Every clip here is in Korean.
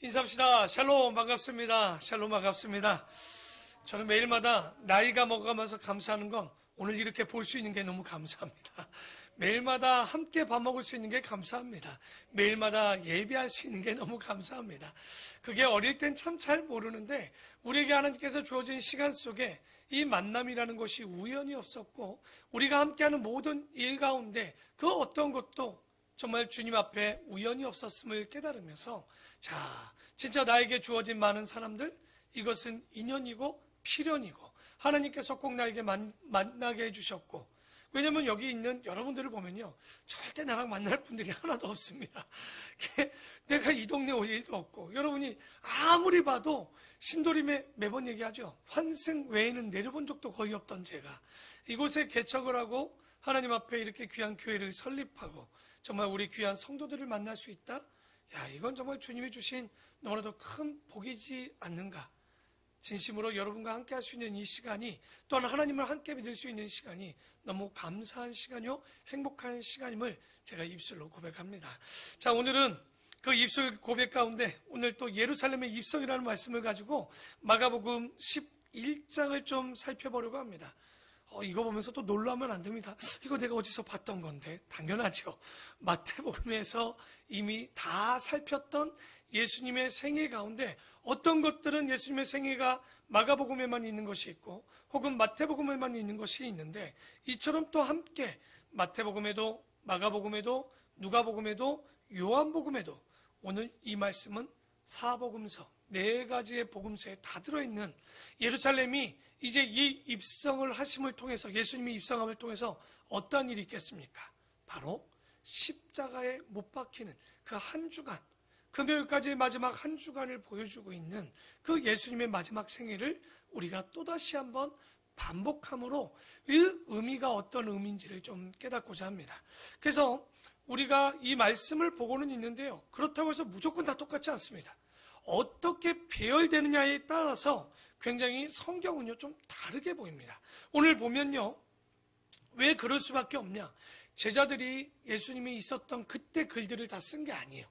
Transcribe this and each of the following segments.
인사합시다. 샬롬 반갑습니다. 샬롬 반갑습니다. 저는 매일마다 나이가 먹어가면서 감사하는 건 오늘 이렇게 볼 수 있는 게 너무 감사합니다. 매일마다 함께 밥 먹을 수 있는 게 감사합니다. 매일마다 예배할 수 있는 게 너무 감사합니다. 그게 어릴 땐 참 잘 모르는데 우리에게 하나님께서 주어진 시간 속에 이 만남이라는 것이 우연히 없었고 우리가 함께하는 모든 일 가운데 그 어떤 것도 정말 주님 앞에 우연히 없었음을 깨달으면서 자, 진짜 나에게 주어진 많은 사람들 이것은 인연이고 필연이고 하나님께서 꼭 나에게 만나게 해주셨고 왜냐하면 여기 있는 여러분들을 보면요 절대 나랑 만날 분들이 하나도 없습니다. 내가 이 동네 올 일도 없고 여러분이 아무리 봐도 신도림에 매번 얘기하죠. 환승 외에는 내려본 적도 거의 없던 제가 이곳에 개척을 하고 하나님 앞에 이렇게 귀한 교회를 설립하고 정말 우리 귀한 성도들을 만날 수 있다? 야, 이건 정말 주님이 주신 너무나도 큰 복이지 않는가? 진심으로 여러분과 함께 할 수 있는 이 시간이 또한 하나님을 함께 믿을 수 있는 시간이 너무 감사한 시간이요 행복한 시간임을 제가 입술로 고백합니다. 자, 오늘은 그 입술 고백 가운데 오늘 또 예루살렘의 입성이라는 말씀을 가지고 마가복음 11장을 좀 살펴보려고 합니다. 이거 보면서 또 놀라면 안 됩니다. 이거 내가 어디서 봤던 건데 당연하죠. 마태복음에서 이미 다 살폈던 예수님의 생애 가운데 어떤 것들은 예수님의 생애가 마가복음에만 있는 것이 있고 혹은 마태복음에만 있는 것이 있는데 이처럼 또 함께 마태복음에도 마가복음에도 누가복음에도 요한복음에도 오늘 이 말씀은 사복음서 네 가지의 복음서에 다 들어있는 예루살렘이 이제 이 입성을 하심을 통해서 예수님이 입성함을 통해서 어떤 일이 있겠습니까? 바로 십자가에 못 박히는 그 한 주간 금요일까지의 마지막 한 주간을 보여주고 있는 그 예수님의 마지막 생애를 우리가 또다시 한번 반복함으로 그 의미가 어떤 의미인지를 좀 깨닫고자 합니다. 그래서 우리가 이 말씀을 보고는 있는데요. 그렇다고 해서 무조건 다 똑같지 않습니다. 어떻게 배열되느냐에 따라서 굉장히 성경은요 좀 다르게 보입니다. 오늘 보면요 왜 그럴 수밖에 없냐, 제자들이 예수님이 있었던 그때 글들을 다 쓴 게 아니에요.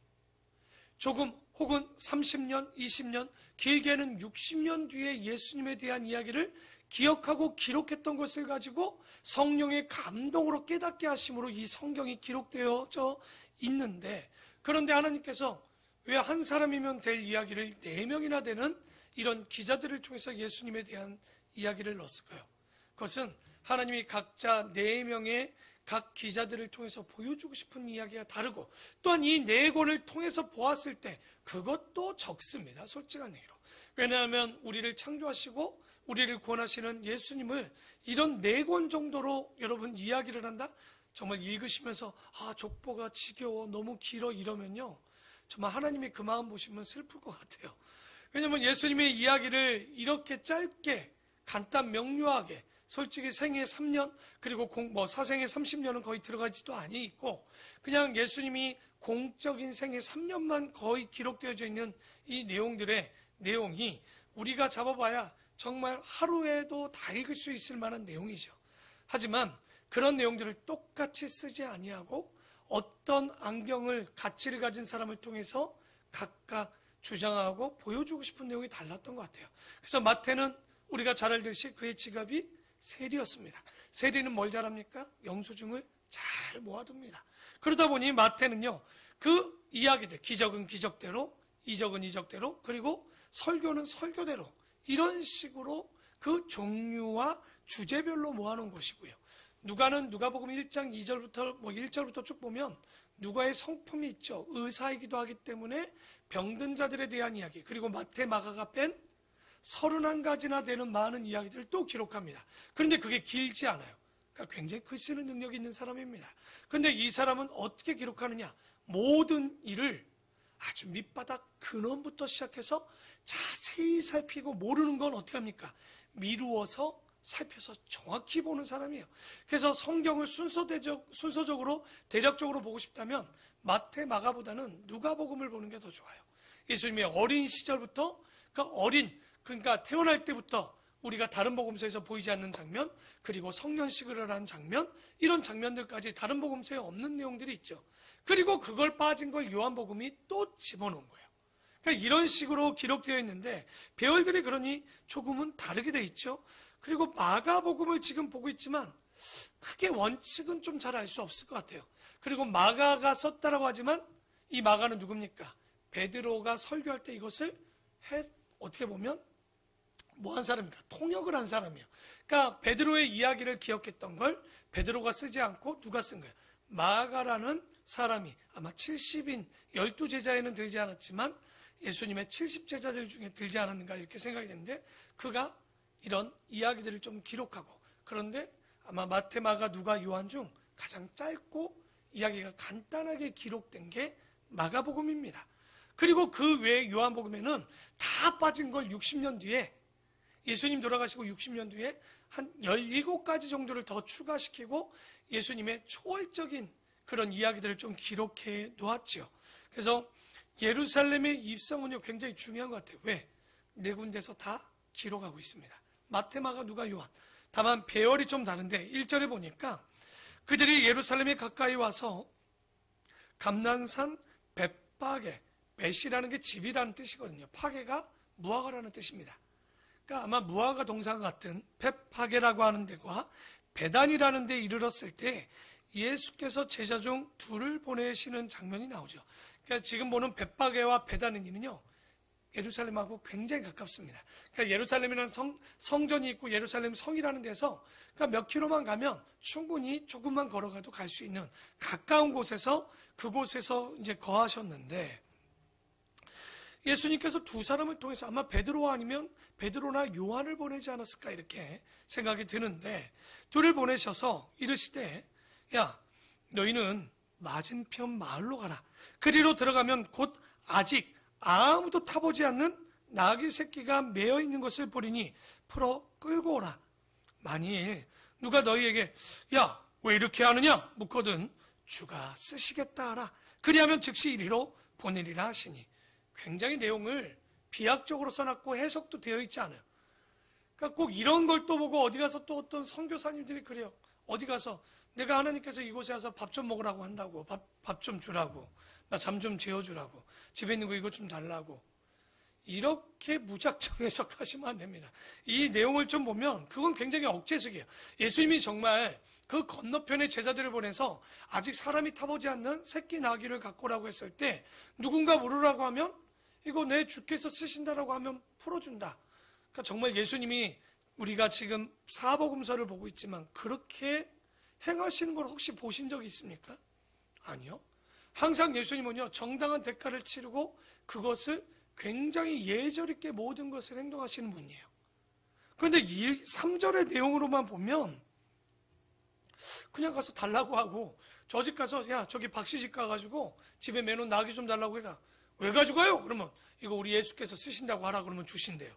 조금 혹은 30년, 20년, 길게는 60년 뒤에 예수님에 대한 이야기를 기억하고 기록했던 것을 가지고 성령의 감동으로 깨닫게 하심으로 이 성경이 기록되어져 있는데, 그런데 하나님께서 왜 한 사람이면 될 이야기를 4명이나 되는 이런 기자들을 통해서 예수님에 대한 이야기를 넣었을까요? 그것은 하나님이 각자 4명의 각 기자들을 통해서 보여주고 싶은 이야기가 다르고 또한 이 4권을 통해서 보았을 때 그것도 적습니다. 솔직한 얘기로. 왜냐하면 우리를 창조하시고 우리를 구원하시는 예수님을 이런 4권 정도로 여러분 이야기를 한다? 정말 읽으시면서 족보가 지겨워 너무 길어 이러면요 정말 하나님이 그 마음 보시면 슬플 것 같아요. 왜냐하면 예수님의 이야기를 이렇게 짧게 간단 명료하게 솔직히 생애 3년 그리고 사생애 30년은 거의 들어가지도 아니고 그냥 예수님이 공적인 생애 3년만 거의 기록되어져 있는 이 내용들의 내용이 우리가 잡아봐야 정말 하루에도 다 읽을 수 있을 만한 내용이죠. 하지만 그런 내용들을 똑같이 쓰지 아니하고 어떤 안경을 가치를 가진 사람을 통해서 각각 주장하고 보여주고 싶은 내용이 달랐던 것 같아요. 그래서 마태는 우리가 잘 알듯이 그의 직업이 세리였습니다. 세리는 뭘 잘합니까? 영수증을 잘 모아둡니다. 그러다 보니 마태는요 그 이야기들 기적은 기적대로 이적은 이적대로 그리고 설교는 설교대로 이런 식으로 그 종류와 주제별로 모아놓은 것이고요. 누가는 누가복음 1장 2절부터 1절부터 쭉 보면 누가의 성품이 있죠. 의사이기도 하기 때문에 병든 자들에 대한 이야기 그리고 마태 마가가 뺀 31가지나 되는 많은 이야기들을 또 기록합니다. 그런데 그게 길지 않아요. 그러니까 굉장히 글 쓰는 능력이 있는 사람입니다. 그런데 이 사람은 어떻게 기록하느냐, 모든 일을 아주 밑바닥 근원부터 시작해서 자세히 살피고 모르는 건 어떻게 합니까? 미루어서 살펴서 정확히 보는 사람이에요. 그래서 성경을 순서적으로 대략적으로 보고 싶다면 마태 마가보다는 누가복음을 보는 게 더 좋아요. 예수님의 어린 시절부터 그러니까 태어날 때부터 우리가 다른 복음서에서 보이지 않는 장면 그리고 성년식을 한 장면 이런 장면들까지 다른 복음서에 없는 내용들이 있죠. 그리고 그걸 빠진 걸 요한복음이 또 집어넣은 거예요. 그러니까 이런 식으로 기록되어 있는데 배열들이 그러니 조금은 다르게 되어 있죠. 그리고 마가복음을 지금 보고 있지만 크게 원칙은 좀 잘 알 수 없을 것 같아요. 그리고 마가가 썼다라고 하지만 이 마가는 누굽니까? 베드로가 설교할 때 이것을 어떻게 보면 뭐 한 사람입니까? 통역을 한 사람이에요. 그러니까 베드로의 이야기를 기억했던 걸 베드로가 쓰지 않고 누가 쓴 거예요? 마가라는 사람이 아마 70인 12제자에는 들지 않았지만 예수님의 70제자들 중에 들지 않았는가 이렇게 생각이 되는데 그가 이런 이야기들을 좀 기록하고 그런데 아마 마태, 마가, 누가, 요한 중 가장 짧고 이야기가 간단하게 기록된 게 마가복음입니다. 그리고 그 외에 요한복음에는 다 빠진 걸 60년 뒤에 예수님 돌아가시고 60년 뒤에 한 17가지 정도를 더 추가시키고 예수님의 초월적인 그런 이야기들을 좀 기록해 놓았죠. 그래서 예루살렘의 입성은요 굉장히 중요한 것 같아요. 왜? 네 군데서 다 기록하고 있습니다. 마태, 마가, 누가, 요한. 다만 배열이 좀 다른데 1절에 보니까 그들이 예루살렘에 가까이 와서 감난산 벳파게, 벳이라는 게 집이라는 뜻이거든요. 파게가 무화과라는 뜻입니다. 그러니까 아마 무화과 동사가 같은 벳파게라고 하는 데와 베단이라는 데 이르렀을 때 예수께서 제자 중 둘을 보내시는 장면이 나오죠. 그러니까 지금 보는 벳파게와 베단은요 예루살렘하고 굉장히 가깝습니다. 그러니까 예루살렘이라는 성전이 있고 예루살렘 성이라는 데서 그러니까 몇 킬로만 가면 충분히 조금만 걸어가도 갈 수 있는 가까운 곳에서 그곳에서 이제 거하셨는데 예수님께서 두 사람을 통해서 아마 베드로와 아니면 베드로나 요한을 보내지 않았을까 이렇게 생각이 드는데 둘을 보내셔서 이르시되 야 너희는 맞은편 마을로 가라. 그리로 들어가면 곧 아직 아무도 타보지 않는 나귀 새끼가 매어 있는 것을 보리니 풀어 끌고 오라. 만일 누가 너희에게 야 왜 이렇게 하느냐 묻거든 주가 쓰시겠다 하라. 그리하면 즉시 이리로 보내리라 하시니 굉장히 내용을 비약적으로 써놨고 해석도 되어 있지 않아요. 그러니까 꼭 이런 걸 또 보고 어디 가서 또 어떤 선교사님들이 그래요. 어디 가서 내가 하나님께서 이곳에 와서 밥 좀 먹으라고 한다고 밥 좀 주라고 나 잠 좀 재워주라고 집에 있는 거 이것 좀 달라고 이렇게 무작정 해석하시면 안 됩니다. 이 내용을 좀 보면 그건 굉장히 억제식이에요. 예수님이 정말 그 건너편에 제자들을 보내서 아직 사람이 타보지 않는 새끼 나귀를 갖고 오라고 했을 때 누군가 물으라고 하면 이거 내 주께서 쓰신다라고 하면 풀어준다. 그러니까 정말 예수님이 우리가 지금 사복음서를 보고 있지만 그렇게 행하시는 걸 혹시 보신 적이 있습니까? 아니요. 항상 예수님은요 정당한 대가를 치르고 그것을 굉장히 예절 있게 모든 것을 행동하시는 분이에요. 그런데 이 3절의 내용으로만 보면 그냥 가서 달라고 하고 저 집 가서 야 저기 박씨 집 가가지고 집에 매놓은 나귀 좀 달라고 해라. 왜 가져가요? 그러면 이거 우리 예수께서 쓰신다고 하라 그러면 주신대요.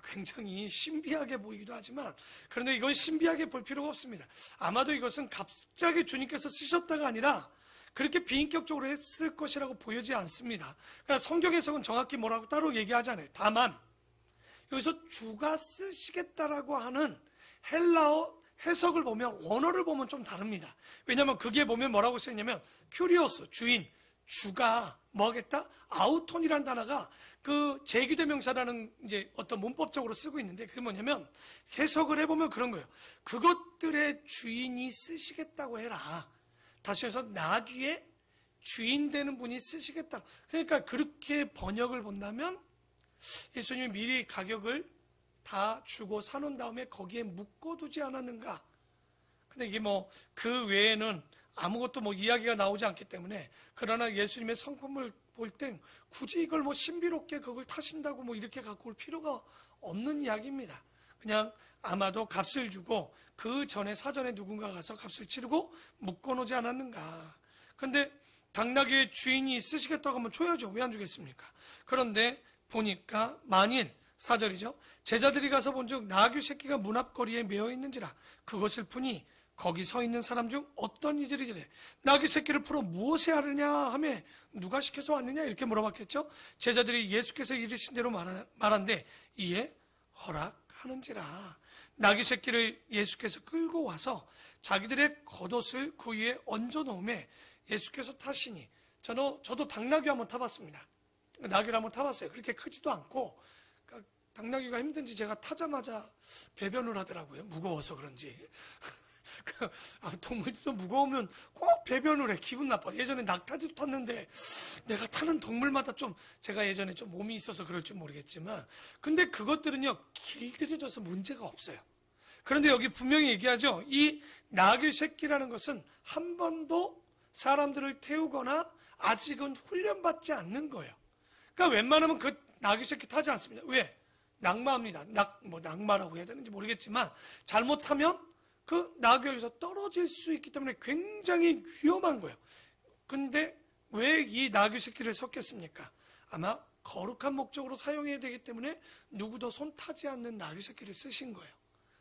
굉장히 신비하게 보이기도 하지만 그런데 이건 신비하게 볼 필요가 없습니다. 아마도 이것은 갑자기 주님께서 쓰셨다가 아니라 그렇게 비인격적으로 했을 것이라고 보이지 않습니다. 그러니까 성경 해석은 정확히 뭐라고 따로 얘기하지 않아요. 다만 여기서 주가 쓰시겠다라고 하는 헬라어 해석을 보면 원어를 보면 좀 다릅니다. 왜냐하면 그게 보면 뭐라고 쓰였냐면 큐리오스 주인 주가 뭐 하겠다? 아우톤이라는 단어가 그 제기대명사라는 이제 어떤 문법적으로 쓰고 있는데 그게 뭐냐면 해석을 해보면 그런 거예요. 그것들의 주인이 쓰시겠다고 해라. 다시 해서 나귀의 주인 되는 분이 쓰시겠다. 그러니까 그렇게 번역을 본다면 예수님이 미리 가격을 다 주고 사놓은 다음에 거기에 묶어두지 않았는가. 근데 이게 뭐 그 외에는 아무것도 뭐 이야기가 나오지 않기 때문에 그러나 예수님의 성품을 볼 땐 굳이 이걸 뭐 신비롭게 그걸 타신다고 뭐 이렇게 갖고 올 필요가 없는 이야기입니다. 그냥 아마도 값을 주고 그 전에 사전에 누군가 가서 값을 치르고 묶어놓지 않았는가. 그런데 당나귀의 주인이 쓰시겠다고 하면 줘야죠. 왜 안 주겠습니까? 그런데 보니까 만일 4절이죠. 제자들이 가서 본즉 나귀 새끼가 문 앞거리에 매어 있는지라 그것을 푸니 거기 서 있는 사람 중 어떤 이들이길래 나귀 새끼를 풀어 무엇에 하느냐 하며 누가 시켜서 왔느냐 이렇게 물어봤겠죠. 제자들이 예수께서 이르신 대로 말한데 이에 허락하는지라. 나귀 새끼를 예수께서 끌고 와서 자기들의 겉옷을 그 위에 얹어 놓음에 예수께서 타시니 저도 당나귀 한번 타봤습니다. 나귀를 한번 타봤어요. 그렇게 크지도 않고, 그러니까 당나귀가 힘든지 제가 타자마자 배변을 하더라고요. 무거워서 그런지. 동물도 무거우면 꼭 배변을 해. 기분 나빠. 예전에 낙타도 탔는데 내가 타는 동물마다 좀, 제가 예전에 좀 몸이 있어서 그럴 줄 모르겠지만, 근데 그것들은요 길들여져서 문제가 없어요. 그런데 여기 분명히 얘기하죠. 이 나귀 새끼라는 것은 한 번도 사람들을 태우거나 아직은 훈련받지 않는 거예요. 그러니까 웬만하면 그 나귀 새끼 타지 않습니다. 왜? 낙마합니다. 낙마라고 해야 되는지 모르겠지만, 잘못하면 그 나귀에서 떨어질 수 있기 때문에 굉장히 위험한 거예요. 근데 왜 이 나귀 새끼를 섞였습니까? 아마 거룩한 목적으로 사용해야 되기 때문에 누구도 손 타지 않는 나귀 새끼를 쓰신 거예요.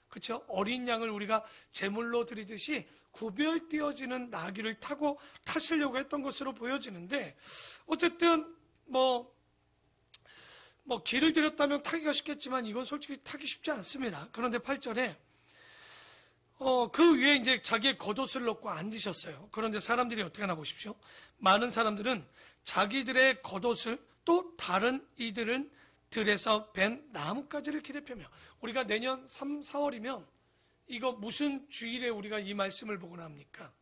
그렇죠? 어린 양을 우리가 제물로 드리듯이 구별되어지는 나귀를 타고 타시려고 했던 것으로 보여지는데, 어쨌든 길을 들였다면 타기가 쉽겠지만 이건 솔직히 타기 쉽지 않습니다. 그런데 8절에 그 위에 이제 자기의 겉옷을 넣고 앉으셨어요. 그런데 사람들이 어떻게 하나 보십시오. 많은 사람들은 자기들의 겉옷을 또 다른 이들은 들에서 벤 나뭇가지를 길에 펴며, 우리가 내년 3, 4월이면 이거 무슨 주일에 우리가 이 말씀을 보거나 합니까?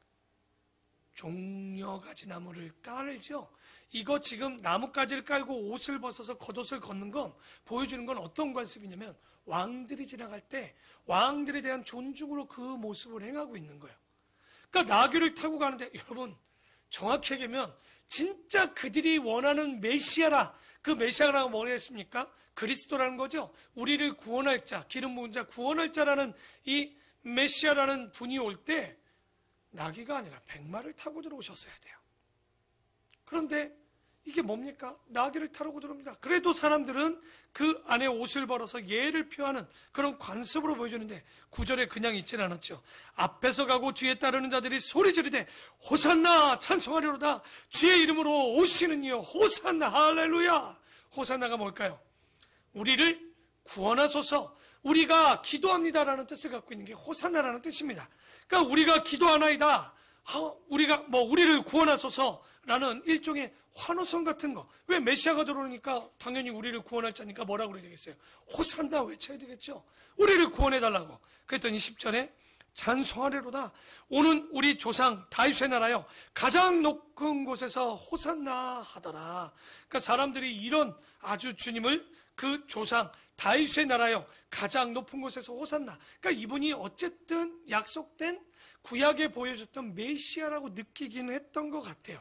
종려가지 나무를 깔죠. 이거 지금 나뭇가지를 깔고 옷을 벗어서 겉옷을 걷는 건, 보여주는 건 어떤 관습이냐면, 왕들이 지나갈 때 왕들에 대한 존중으로 그 모습을 행하고 있는 거예요. 그러니까 나귀를 타고 가는데, 여러분 정확히 얘기하면 진짜 그들이 원하는 메시아라. 그 메시아가 뭐겠습니까? 그리스도라는 거죠. 우리를 구원할 자, 기름 부은 자, 구원할 자라는 이 메시아라는 분이 올 때 나귀가 아니라 백마를 타고 들어오셨어야 돼요. 그런데 이게 뭡니까? 나귀를 타고 들어옵니다. 그래도 사람들은 그 안에 옷을 벌어서 예를 표하는 그런 관습으로 보여주는데, 9절에 그냥 있지는 않았죠. 앞에서 가고 뒤에 따르는 자들이 소리 지르되 호산나 찬송하리로다. 주의 이름으로 오시는 이여 호산나 할렐루야. 호산나가 뭘까요? 우리를 구원하소서, 우리가 기도합니다라는 뜻을 갖고 있는 게 호산나라는 뜻입니다. 그러니까 우리가 기도하나이다, 우리를 구원하소서라는 일종의 환호성 같은 거. 왜? 메시아가 들어오니까 당연히 우리를 구원할 자니까 뭐라고 그래야 되겠어요? 호산나 외쳐야 되겠죠. 우리를 구원해달라고. 그랬더니 10절에 찬송하리로다. 오는 우리 조상 다윗의 나라여 가장 높은 곳에서 호산나 하더라. 그러니까 사람들이 이런 아주 주님을, 그 조상 다윗의 나라여 가장 높은 곳에서 호산나. 그러니까 이분이 어쨌든 약속된 구약에 보여줬던 메시아라고 느끼기는 했던 것 같아요.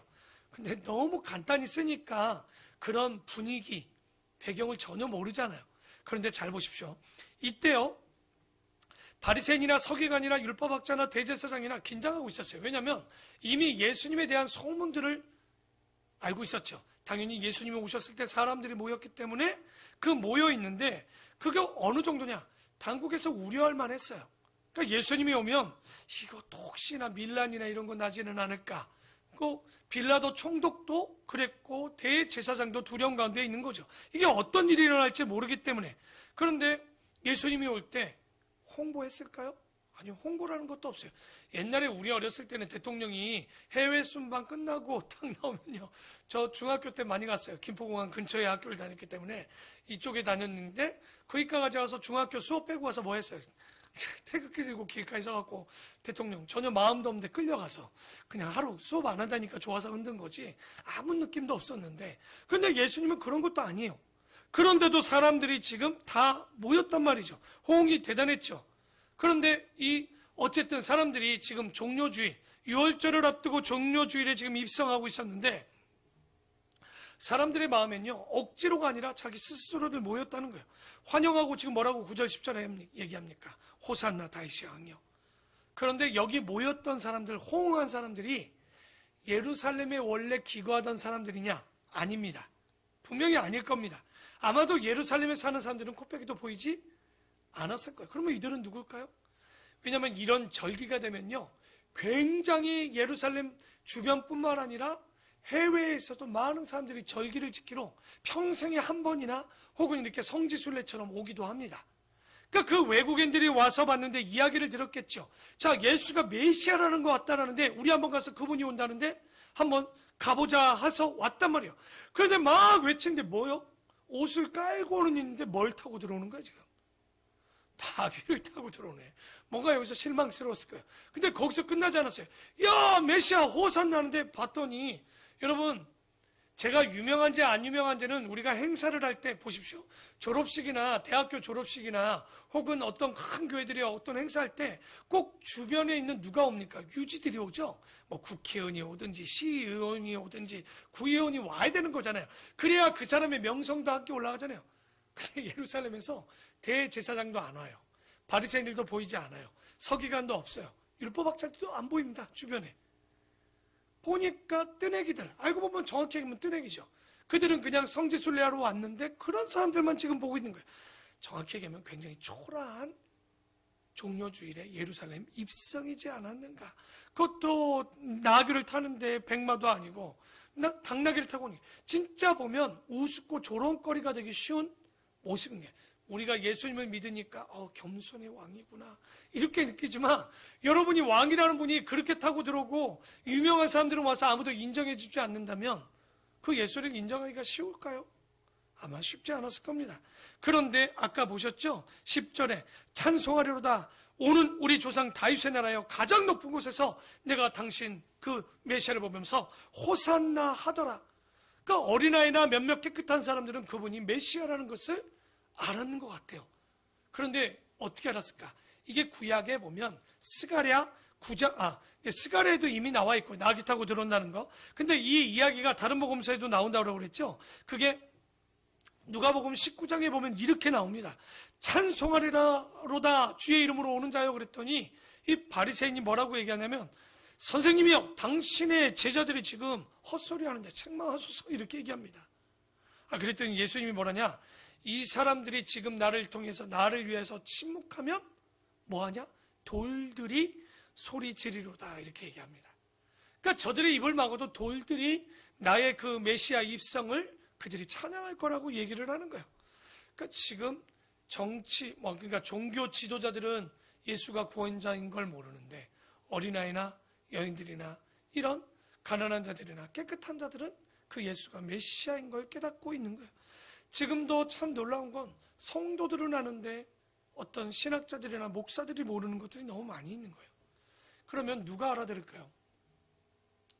근데 너무 간단히 쓰니까 그런 분위기, 배경을 전혀 모르잖아요. 그런데 잘 보십시오. 이때요, 바리새인이나 서기관이나 율법학자나 대제사장이나 긴장하고 있었어요. 왜냐하면 이미 예수님에 대한 소문들을 알고 있었죠. 당연히 예수님이 오셨을 때 사람들이 모였기 때문에 그 모여 있는데, 그게 어느 정도냐? 당국에서 우려할 만했어요. 그러니까 예수님이 오면 이것도 혹시나 밀란이나 이런 거 나지는 않을까? 그 빌라도 총독도 그랬고 대제사장도 두려움 가운데 있는 거죠. 이게 어떤 일이 일어날지 모르기 때문에. 그런데 예수님이 올 때 홍보했을까요? 아니요, 홍보라는 것도 없어요. 옛날에 우리 어렸을 때는 대통령이 해외 순방 끝나고 딱 나오면요, 저 중학교 때 많이 갔어요. 김포공항 근처에 학교를 다녔기 때문에 이쪽에 다녔는데, 거기까지 가서 중학교 수업 빼고 와서 뭐 했어요? 태극기 들고 길가에 서갖고 대통령 전혀 마음도 없는데 끌려가서 그냥 하루 수업 안 한다니까 좋아서 흔든 거지 아무 느낌도 없었는데, 근데 예수님은 그런 것도 아니에요. 그런데도 사람들이 지금 다 모였단 말이죠. 호응이 대단했죠. 그런데 어쨌든 사람들이 지금 종료주의, 유월절을 앞두고 종료주의를 지금 입성하고 있었는데, 사람들의 마음엔요, 억지로가 아니라 자기 스스로들 모였다는 거예요. 환영하고 지금 뭐라고 9절 10절에 얘기합니까? 호산나 다윗의 왕이요. 그런데 여기 모였던 사람들, 호응한 사람들이 예루살렘에 원래 기거하던 사람들이냐? 아닙니다. 분명히 아닐 겁니다. 아마도 예루살렘에 사는 사람들은 코빼기도 보이지 않았을 거예요. 그러면 이들은 누굴까요? 왜냐하면 이런 절기가 되면요, 굉장히 예루살렘 주변뿐만 아니라 해외에서도 많은 사람들이 절기를 지키러 평생에 한 번이나 혹은 이렇게 성지순례처럼 오기도 합니다. 그러니까 그 외국인들이 와서 봤는데 이야기를 들었겠죠. 자, 예수가 메시아라는 것 같다라는데 우리 한번 가서 그분이 온다는데 한번 가보자 해서 왔단 말이에요. 그런데 막 외치는데 뭐요? 옷을 깔고는 있는데 뭘 타고 들어오는 거야 지금? 나귀를 타고 들어오네. 뭔가 여기서 실망스러웠을 거예요. 근데 거기서 끝나지 않았어요. 야, 메시아 호산나는데 봤더니, 여러분, 제가 유명한지 안 유명한지는 우리가 행사를 할 때 보십시오. 졸업식이나 대학교 졸업식이나 혹은 어떤 큰 교회들이 어떤 행사할 때 꼭 주변에 있는 누가 옵니까? 유지들이 오죠. 뭐 국회의원이 오든지 시의원이 오든지 구의원이 와야 되는 거잖아요. 그래야 그 사람의 명성도 함께 올라가잖아요. 근데 예루살렘에서 대제사장도 안 와요. 바리새인들도 보이지 않아요. 서기관도 없어요. 율법학자들도 안 보입니다. 주변에. 보니까 뜨내기들, 알고 보면 정확히 얘기하면 뜨내기죠. 그들은 그냥 성지순례하러 왔는데 그런 사람들만 지금 보고 있는 거예요. 정확히 얘기하면 굉장히 초라한 종료주일에 예루살렘 입성이지 않았는가. 그것도 나귀를 타는데 백마도 아니고 당나귀를 타고 오니 진짜 보면 우습고 조롱거리가 되기 쉬운 모습인 게, 우리가 예수님을 믿으니까 겸손의 왕이구나 이렇게 느끼지만, 여러분이 왕이라는 분이 그렇게 타고 들어오고 유명한 사람들은 와서 아무도 인정해 주지 않는다면 그 예수를 인정하기가 쉬울까요? 아마 쉽지 않았을 겁니다. 그런데 아까 보셨죠? 10절에 찬송하리로다 오는 우리 조상 다윗의 나라여 가장 높은 곳에서 내가 당신 그 메시아를 보면서 호산나 하더라. 그러니까 어린아이나 몇몇 깨끗한 사람들은 그분이 메시아라는 것을 알았는 것 같아요. 그런데 어떻게 알았을까? 이게 구약에 보면 스가랴 9장, 스가랴에도 이미 나와 있고 나귀 타고 들어온다는 거. 근데 이 이야기가 다른 복음서에도 나온다고 그랬죠. 그게 누가복음 19장에 보면 이렇게 나옵니다. 찬송하리로다 주의 이름으로 오는 자요 그랬더니 이 바리새인이 뭐라고 얘기하냐면, 선생님이요 당신의 제자들이 지금 헛소리 하는데 책망하소서 이렇게 얘기합니다. 그랬더니 예수님이 뭐라냐, 이 사람들이 지금 나를 통해서 나를 위해서 침묵하면 뭐하냐? 돌들이 소리 지르리로다 이렇게 얘기합니다. 그러니까 저들의 입을 막아도 돌들이 나의 그 메시아 입성을 그들이 찬양할 거라고 얘기를 하는 거예요. 그러니까 지금 그러니까 종교 지도자들은 예수가 구원자인 걸 모르는데 어린아이나 여인들이나 이런 가난한 자들이나 깨끗한 자들은 그 예수가 메시아인 걸 깨닫고 있는 거예요. 지금도 참 놀라운 건 성도들은 아는데 어떤 신학자들이나 목사들이 모르는 것들이 너무 많이 있는 거예요. 그러면 누가 알아들을까요?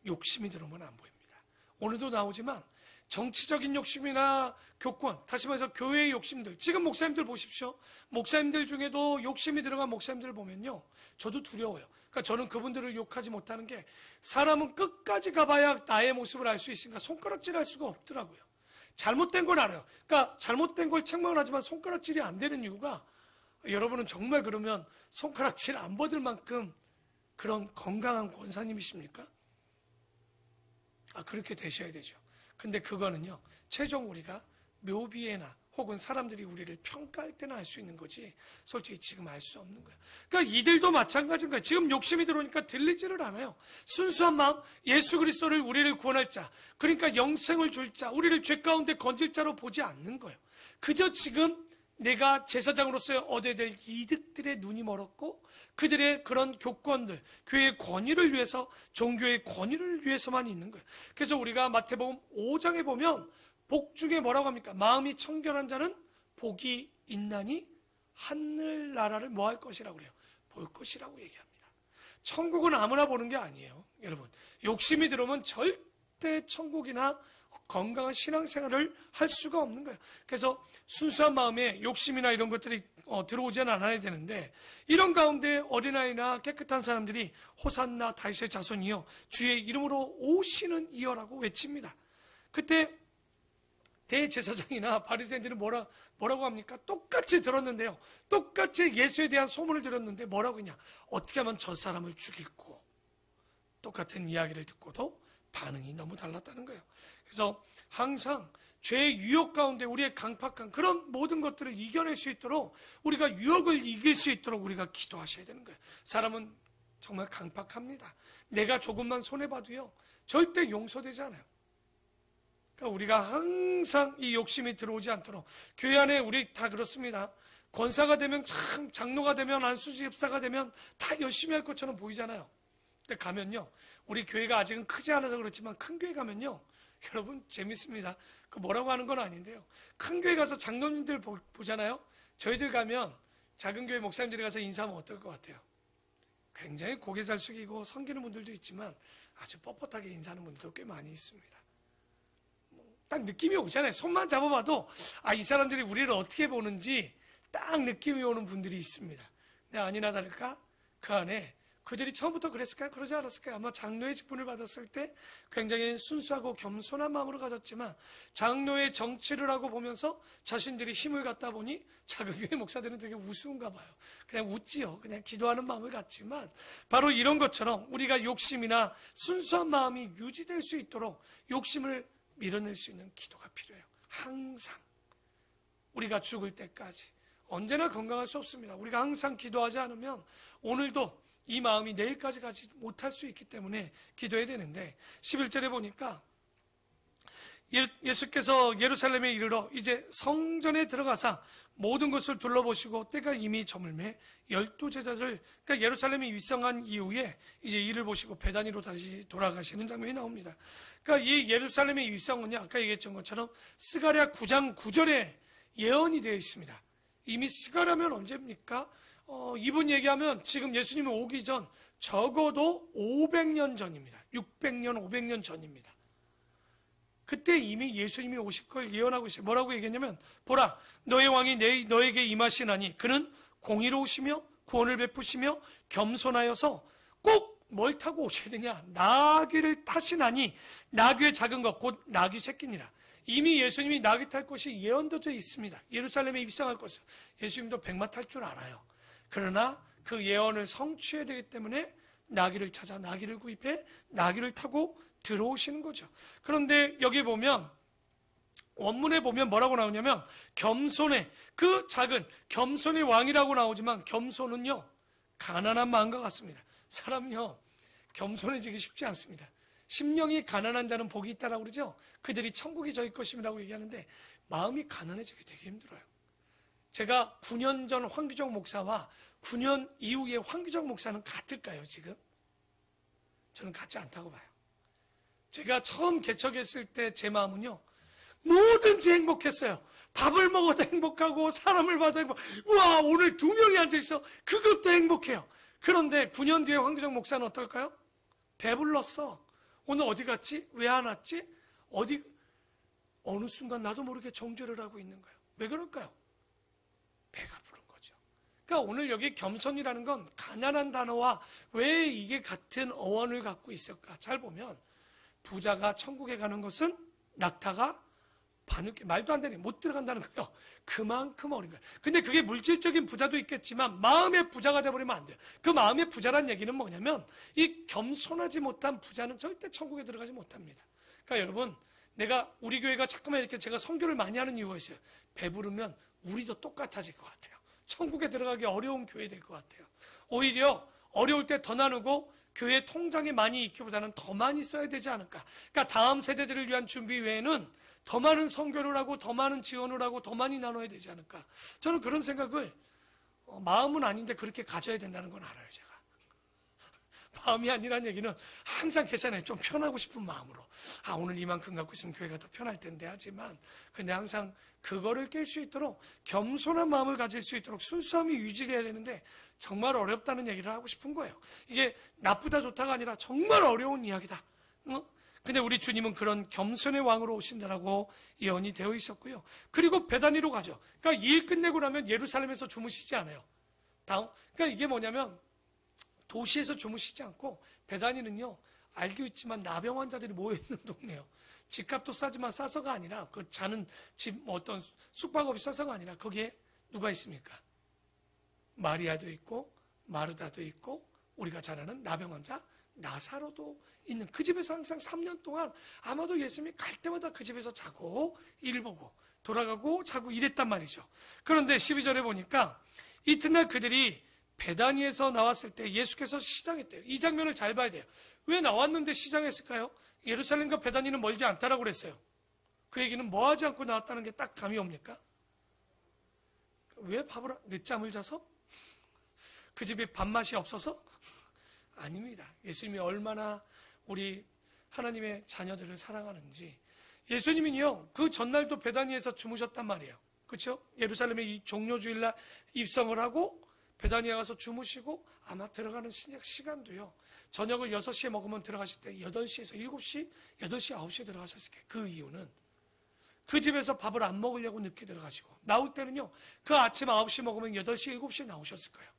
욕심이 들어오면 안 보입니다. 오늘도 나오지만 정치적인 욕심이나 교권, 다시 말해서 교회의 욕심들, 지금 목사님들 보십시오. 목사님들 중에도 욕심이 들어간 목사님들을 보면요, 저도 두려워요. 그러니까 저는 그분들을 욕하지 못하는 게, 사람은 끝까지 가봐야 나의 모습을 알 수 있으니까 손가락질할 수가 없더라고요. 잘못된 건 알아요. 그러니까 잘못된 걸 책망을 하지만 손가락질이 안 되는 이유가, 여러분은 정말 그러면 손가락질 안 받을 만큼 그런 건강한 권사님이십니까? 그렇게 되셔야 되죠. 근데 그거는요, 최종 우리가 묘비에나 혹은 사람들이 우리를 평가할 때나 알 수 있는 거지, 솔직히 지금 알 수 없는 거예요. 그러니까 이들도 마찬가지인 거예요. 지금 욕심이 들어오니까 들리지를 않아요. 순수한 마음, 예수 그리스도를 우리를 구원할 자, 그러니까 영생을 줄 자, 우리를 죄 가운데 건질 자로 보지 않는 거예요. 그저 지금 내가 제사장으로서 얻어야 될 이득들의 눈이 멀었고, 그들의 그런 교권들, 교회의 권위를 위해서, 종교의 권위를 위해서만 있는 거예요. 그래서 우리가 마태복음 5장에 보면 복 중에 뭐라고 합니까? 마음이 청결한 자는 복이 있나니 하늘나라를 뭐 할 것이라고 그래요? 볼 것이라고 얘기합니다. 천국은 아무나 보는 게 아니에요. 여러분, 욕심이 들어오면 절대 천국이나 건강한 신앙생활을 할 수가 없는 거예요. 그래서 순수한 마음에 욕심이나 이런 것들이 들어오지는 않아야 되는데, 이런 가운데 어린아이나 깨끗한 사람들이 호산나 다윗의 자손이여 주의 이름으로 오시는 이여라고 외칩니다. 그때 대제사장이나 바리새인들은 뭐라고 합니까? 똑같이 들었는데요, 똑같이 예수에 대한 소문을 들었는데 뭐라고 했냐? 어떻게 하면 저 사람을 죽이고, 똑같은 이야기를 듣고도 반응이 너무 달랐다는 거예요. 그래서 항상 죄의 유혹 가운데 우리의 강팍한 그런 모든 것들을 이겨낼 수 있도록, 우리가 유혹을 이길 수 있도록 우리가 기도하셔야 되는 거예요. 사람은 정말 강팍합니다. 내가 조금만 손해봐도요, 절대 용서되지 않아요. 그러니까 우리가 항상 이 욕심이 들어오지 않도록, 교회 안에 우리 다 그렇습니다. 권사가 되면 참, 장로가 되면 안수집사가 되면 다 열심히 할 것처럼 보이잖아요. 근데 가면요, 우리 교회가 아직은 크지 않아서 그렇지만 큰 교회 가면요, 여러분 재밌습니다. 그 뭐라고 하는 건 아닌데요, 큰 교회 가서 장로님들 보잖아요. 저희들 가면 작은 교회 목사님들이 가서 인사하면 어떨 것 같아요? 굉장히 고개 잘 숙이고 섬기는 분들도 있지만 아주 뻣뻣하게 인사하는 분들도 꽤 많이 있습니다. 딱 느낌이 오잖아요. 손만 잡아봐도 이 사람들이 우리를 어떻게 보는지 딱 느낌이 오는 분들이 있습니다. 근데 아니나 다를까 그 안에 그들이 처음부터 그랬을까요? 그러지 않았을까요? 아마 장로의 직분을 받았을 때 굉장히 순수하고 겸손한 마음으로 가졌지만 장로의 정치를 하고 보면서 자신들이 힘을 갖다 보니 작은 교회 목사들은 되게 우스운가 봐요. 그냥 웃지요. 그냥 기도하는 마음을 갖지만 바로 이런 것처럼 우리가 욕심이나 순수한 마음이 유지될 수 있도록 욕심을 밀어낼 수 있는 기도가 필요해요. 항상 우리가 죽을 때까지 언제나 건강할 수 없습니다. 우리가 항상 기도하지 않으면 오늘도 이 마음이 내일까지 가지 못할 수 있기 때문에 기도해야 되는데 11절에 보니까 예수께서 예루살렘에 이르러 이제 성전에 들어가사 모든 것을 둘러보시고 때가 이미 저물매 12제자들, 그러니까 예루살렘이 입성한 이후에 이제 이를 보시고 베다니로 다시 돌아가시는 장면이 나옵니다. 그러니까 이 예루살렘의 입성은요, 아까 얘기했던 것처럼 스가랴 9장 9절에 예언이 되어 있습니다. 이미 스가랴면 언제입니까? 이분 얘기하면 지금 예수님이 오기 전 적어도 500년 전입니다. 600년, 500년 전입니다. 그때 이미 예수님이 오실 걸 예언하고 있어요. 뭐라고 얘기했냐면 보라, 너의 왕이 너에게 임하시나니 그는 공의로우시며 구원을 베푸시며 겸손하여서 꼭 뭘 타고 오셔야 되냐? 나귀를 타시나니 나귀의 작은 것 곧 나귀 새끼니라. 이미 예수님이 나귀 탈 것이 예언되어 있습니다. 예루살렘에 입성할 것은. 예수님도 백마 탈 줄 알아요. 그러나 그 예언을 성취해야 되기 때문에 나귀를 찾아 나귀를 구입해 나귀를 타고 들어오시는 거죠. 그런데 여기 보면 원문에 보면 뭐라고 나오냐면 겸손의 그 작은 겸손의 왕이라고 나오지만 겸손은요 가난한 마음과 같습니다. 사람이요 겸손해지기 쉽지 않습니다. 심령이 가난한 자는 복이 있다라고 그러죠. 그들이 천국이 저희 것임이라고 얘기하는데 마음이 가난해지기 되게 힘들어요. 제가 9년 전 황규정 목사와 9년 이후의 황규정 목사는 같을까요, 지금? 저는 같지 않다고 봐요. 제가 처음 개척했을 때 제 마음은요, 뭐든지 행복했어요. 밥을 먹어도 행복하고, 사람을 봐도 행복하고, 우와, 오늘 2명이 앉아있어. 그것도 행복해요. 그런데 9년 뒤에 황규정 목사는 어떨까요? 배불렀어. 오늘 어디 갔지? 왜 안 왔지? 어느 순간 나도 모르게 정죄를 하고 있는 거예요. 왜 그럴까요? 배가 부른 거죠. 그러니까 오늘 여기 겸손이라는 건 가난한 단어와 왜 이게 같은 어원을 갖고 있을까? 잘 보면 부자가 천국에 가는 것은 낙타가 바늘게 말도 안 되네. 못 들어간다는 거예요. 그만큼 어린 거예요. 근데 그게 물질적인 부자도 있겠지만 마음의 부자가 돼버리면 안 돼요. 그 마음의 부자란 얘기는 뭐냐면 이 겸손하지 못한 부자는 절대 천국에 들어가지 못합니다. 그러니까 여러분, 우리 교회가 자꾸만 이렇게 제가 선교를 많이 하는 이유가 있어요. 배부르면 우리도 똑같아질 것 같아요. 천국에 들어가기 어려운 교회 될 것 같아요. 오히려 어려울 때 더 나누고 교회 통장에 많이 있기보다는 더 많이 써야 되지 않을까. 그러니까 다음 세대들을 위한 준비 외에는 더 많은 선교를 하고 더 많은 지원을 하고 더 많이 나눠야 되지 않을까. 저는 그런 생각을 마음은 아닌데 그렇게 가져야 된다는 건 알아요, 제가. 마음이 아니란 얘기는 항상 계산해 좀 편하고 싶은 마음으로 오늘 이만큼 갖고 있으면 교회가 더 편할 텐데 하지만 근데 항상 그거를 깰 수 있도록 겸손한 마음을 가질 수 있도록 순수함이 유지돼야 되는데 정말 어렵다는 얘기를 하고 싶은 거예요. 이게 나쁘다 좋다가 아니라 정말 어려운 이야기다. 근데 우리 주님은 그런 겸손의 왕으로 오신다라고 예언이 되어 있었고요. 그리고 베다니로 가죠. 그러니까 일 끝내고 나면 예루살렘에서 주무시지 않아요. 그러니까 이게 뭐냐면 도시에서 주무시지 않고 베다니는요, 알고 있지만 나병 환자들이 모여있는 동네예요. 집값도 싸지만 싸서가 아니라 그 자는 집 어떤 숙박업이 싸서가 아니라 거기에 누가 있습니까? 마리아도 있고 마르다도 있고 우리가 잘 아는 나병 환자 나사로도 있는 그 집에서 항상 3년 동안 아마도 예수님이 갈 때마다 그 집에서 자고 일 보고 돌아가고 자고 이랬단 말이죠. 그런데 12절에 보니까 이튿날 그들이 베다니에서 나왔을 때 예수께서 시장했대요. 이 장면을 잘 봐야 돼요. 왜 나왔는데 시장했을까요? 예루살렘과 베다니는 멀지 않다라고 그랬어요. 그 얘기는 뭐 하지 않고 나왔다는 게 딱 감이 옵니까? 왜 늦잠을 자서? 그 집에 밥맛이 없어서? 아닙니다. 예수님이 얼마나 우리 하나님의 자녀들을 사랑하는지. 예수님은요, 그 전날도 베다니에서 주무셨단 말이에요. 그렇죠? 예루살렘에 이 종료주일날 입성을 하고 베다니에 가서 주무시고, 아마 들어가는 시간도요, 저녁을 6시에 먹으면 들어가실 때 8시에서 7시, 8시, 9시에 들어가셨을 거예요. 그 이유는 그 집에서 밥을 안 먹으려고 늦게 들어가시고, 나올 때는요, 그 아침 9시 먹으면 8시, 7시에 나오셨을 거예요.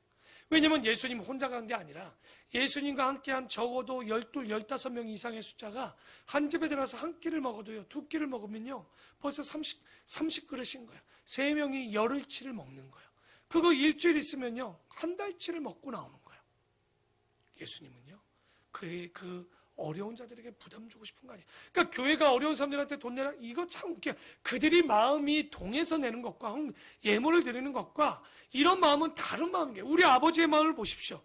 왜냐면 예수님 혼자 간 게 아니라 예수님과 함께한 적어도 12, 15명 이상의 숫자가 한 집에 들어가서 한 끼를 먹어도요, 두 끼를 먹으면요, 벌써 30그릇인 거예요. 3명이 열흘치를 먹는 거예요. 그거 일주일 있으면요, 한 달치를 먹고 나오는 거예요. 예수님은요, 그 어려운 자들에게 부담 주고 싶은 거 아니에요. 그러니까 교회가 어려운 사람들한테 돈 내라, 이거 참 웃겨요. 그들이 마음이 동해서 내는 것과 예물을 드리는 것과 이런 마음은 다른 마음이에요. 우리 아버지의 마음을 보십시오.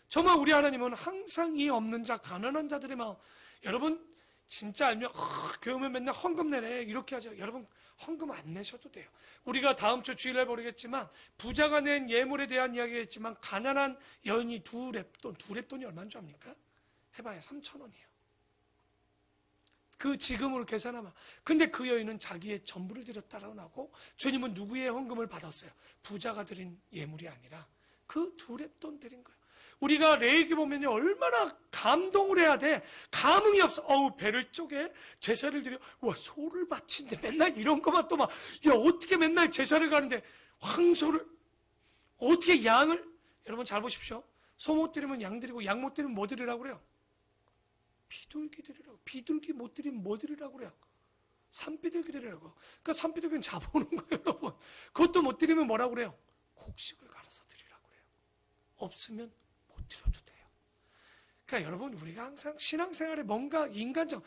정말 우리 하나님은 항상 이 없는 자, 가난한 자들의 마음. 여러분 진짜 알면 교회 오면 맨날 헌금 내래 이렇게 하죠. 여러분 헌금 안 내셔도 돼요. 우리가 다음 주 주일날 모르겠지만 부자가 낸 예물에 대한 이야기했지만 가난한 여인이 두 랩돈이 얼마인 줄 압니까? 해봐야 3,000원이에요. 그 지금으로 계산하면. 근데 그 여인은 자기의 전부를 드렸다라고 하고, 주님은 누구의 헌금을 받았어요? 부자가 드린 예물이 아니라 그 2랩돈 드린 거예요. 우리가 레위기 보면 얼마나 감동을 해야 돼. 감흥이 없어. 배를 쪼개 제사를 드려. 와, 소를 바친데 맨날 이런 거만 또 막, 야, 어떻게 맨날 제사를 가는데 황소를, 어떻게 양을, 여러분 잘 보십시오. 소 못 드리면 양 드리고, 양 못 드리면 뭐 드리라고 그래요? 비둘기 드리라고. 비둘기 못 드리면 뭐 드리라고 그래요? 산비둘기 드리라고. 그러니까 산비둘기는 잡아오는 거예요, 여러분. 그것도 못 드리면 뭐라고 그래요? 곡식을 갈아서 드리라고 그래요. 없으면 못 드려도 돼요. 그러니까 여러분, 우리가 항상 신앙생활에 뭔가 인간적,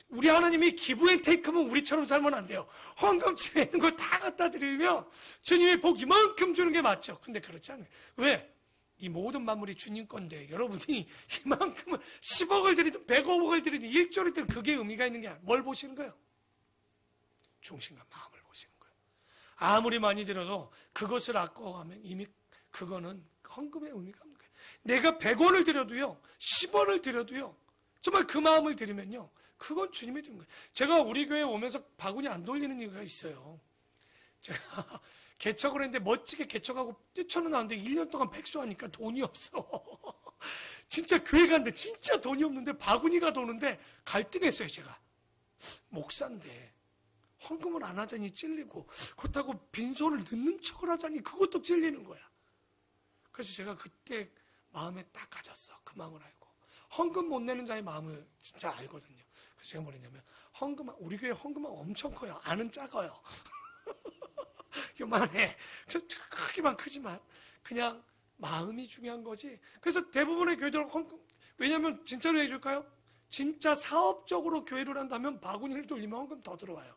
우리 하나님이 기브앤테이크면 우리처럼 살면 안 돼요. 헌금집에 있는 거 다 갖다 드리면 주님이 복 이만큼 주는 게 맞죠. 근데 그렇지 않아요. 왜? 이 모든 만물이 주님 건데 여러분이 이만큼은 10억을 드리든 100억을 드리든 1조를 드리든 그게 의미가 있는 게 아니라 뭘 보시는 거예요? 중심과 마음을 보시는 거예요. 아무리 많이 드려도 그것을 아까워하면 이미 그거는 헌금의 의미가 없는 거예요. 내가 100원을 드려도요, 10원을 드려도요, 정말 그 마음을 드리면요, 그건 주님이 드리는 거예요. 제가 우리 교회에 오면서 바구니 안 돌리는 이유가 있어요. 제가 개척을 했는데 멋지게 개척하고 뛰쳐는 나왔는데 1년 동안 백수하니까 돈이 없어. 진짜 교회 갔는데 진짜 돈이 없는데 바구니가 도는데 갈등했어요. 제가 목사인데 헌금을 안 하자니 찔리고, 그렇다고 빈손을 넣는 척을 하자니 그것도 찔리는 거야. 그래서 제가 그때 마음에 딱 가졌어. 그 마음을 알고 헌금 못 내는 자의 마음을 진짜 알거든요. 그래서 제가 뭐랬냐면, 우리 교회 헌금은 엄청 커요. 안은 작아요. 요만해. 크기만 크지만 그냥 마음이 중요한 거지. 그래서 대부분의 교회들은 헌금, 왜냐면 진짜로 해줄까요? 진짜 사업적으로 교회를 한다면 바구니를 돌리면 헌금 더 들어와요.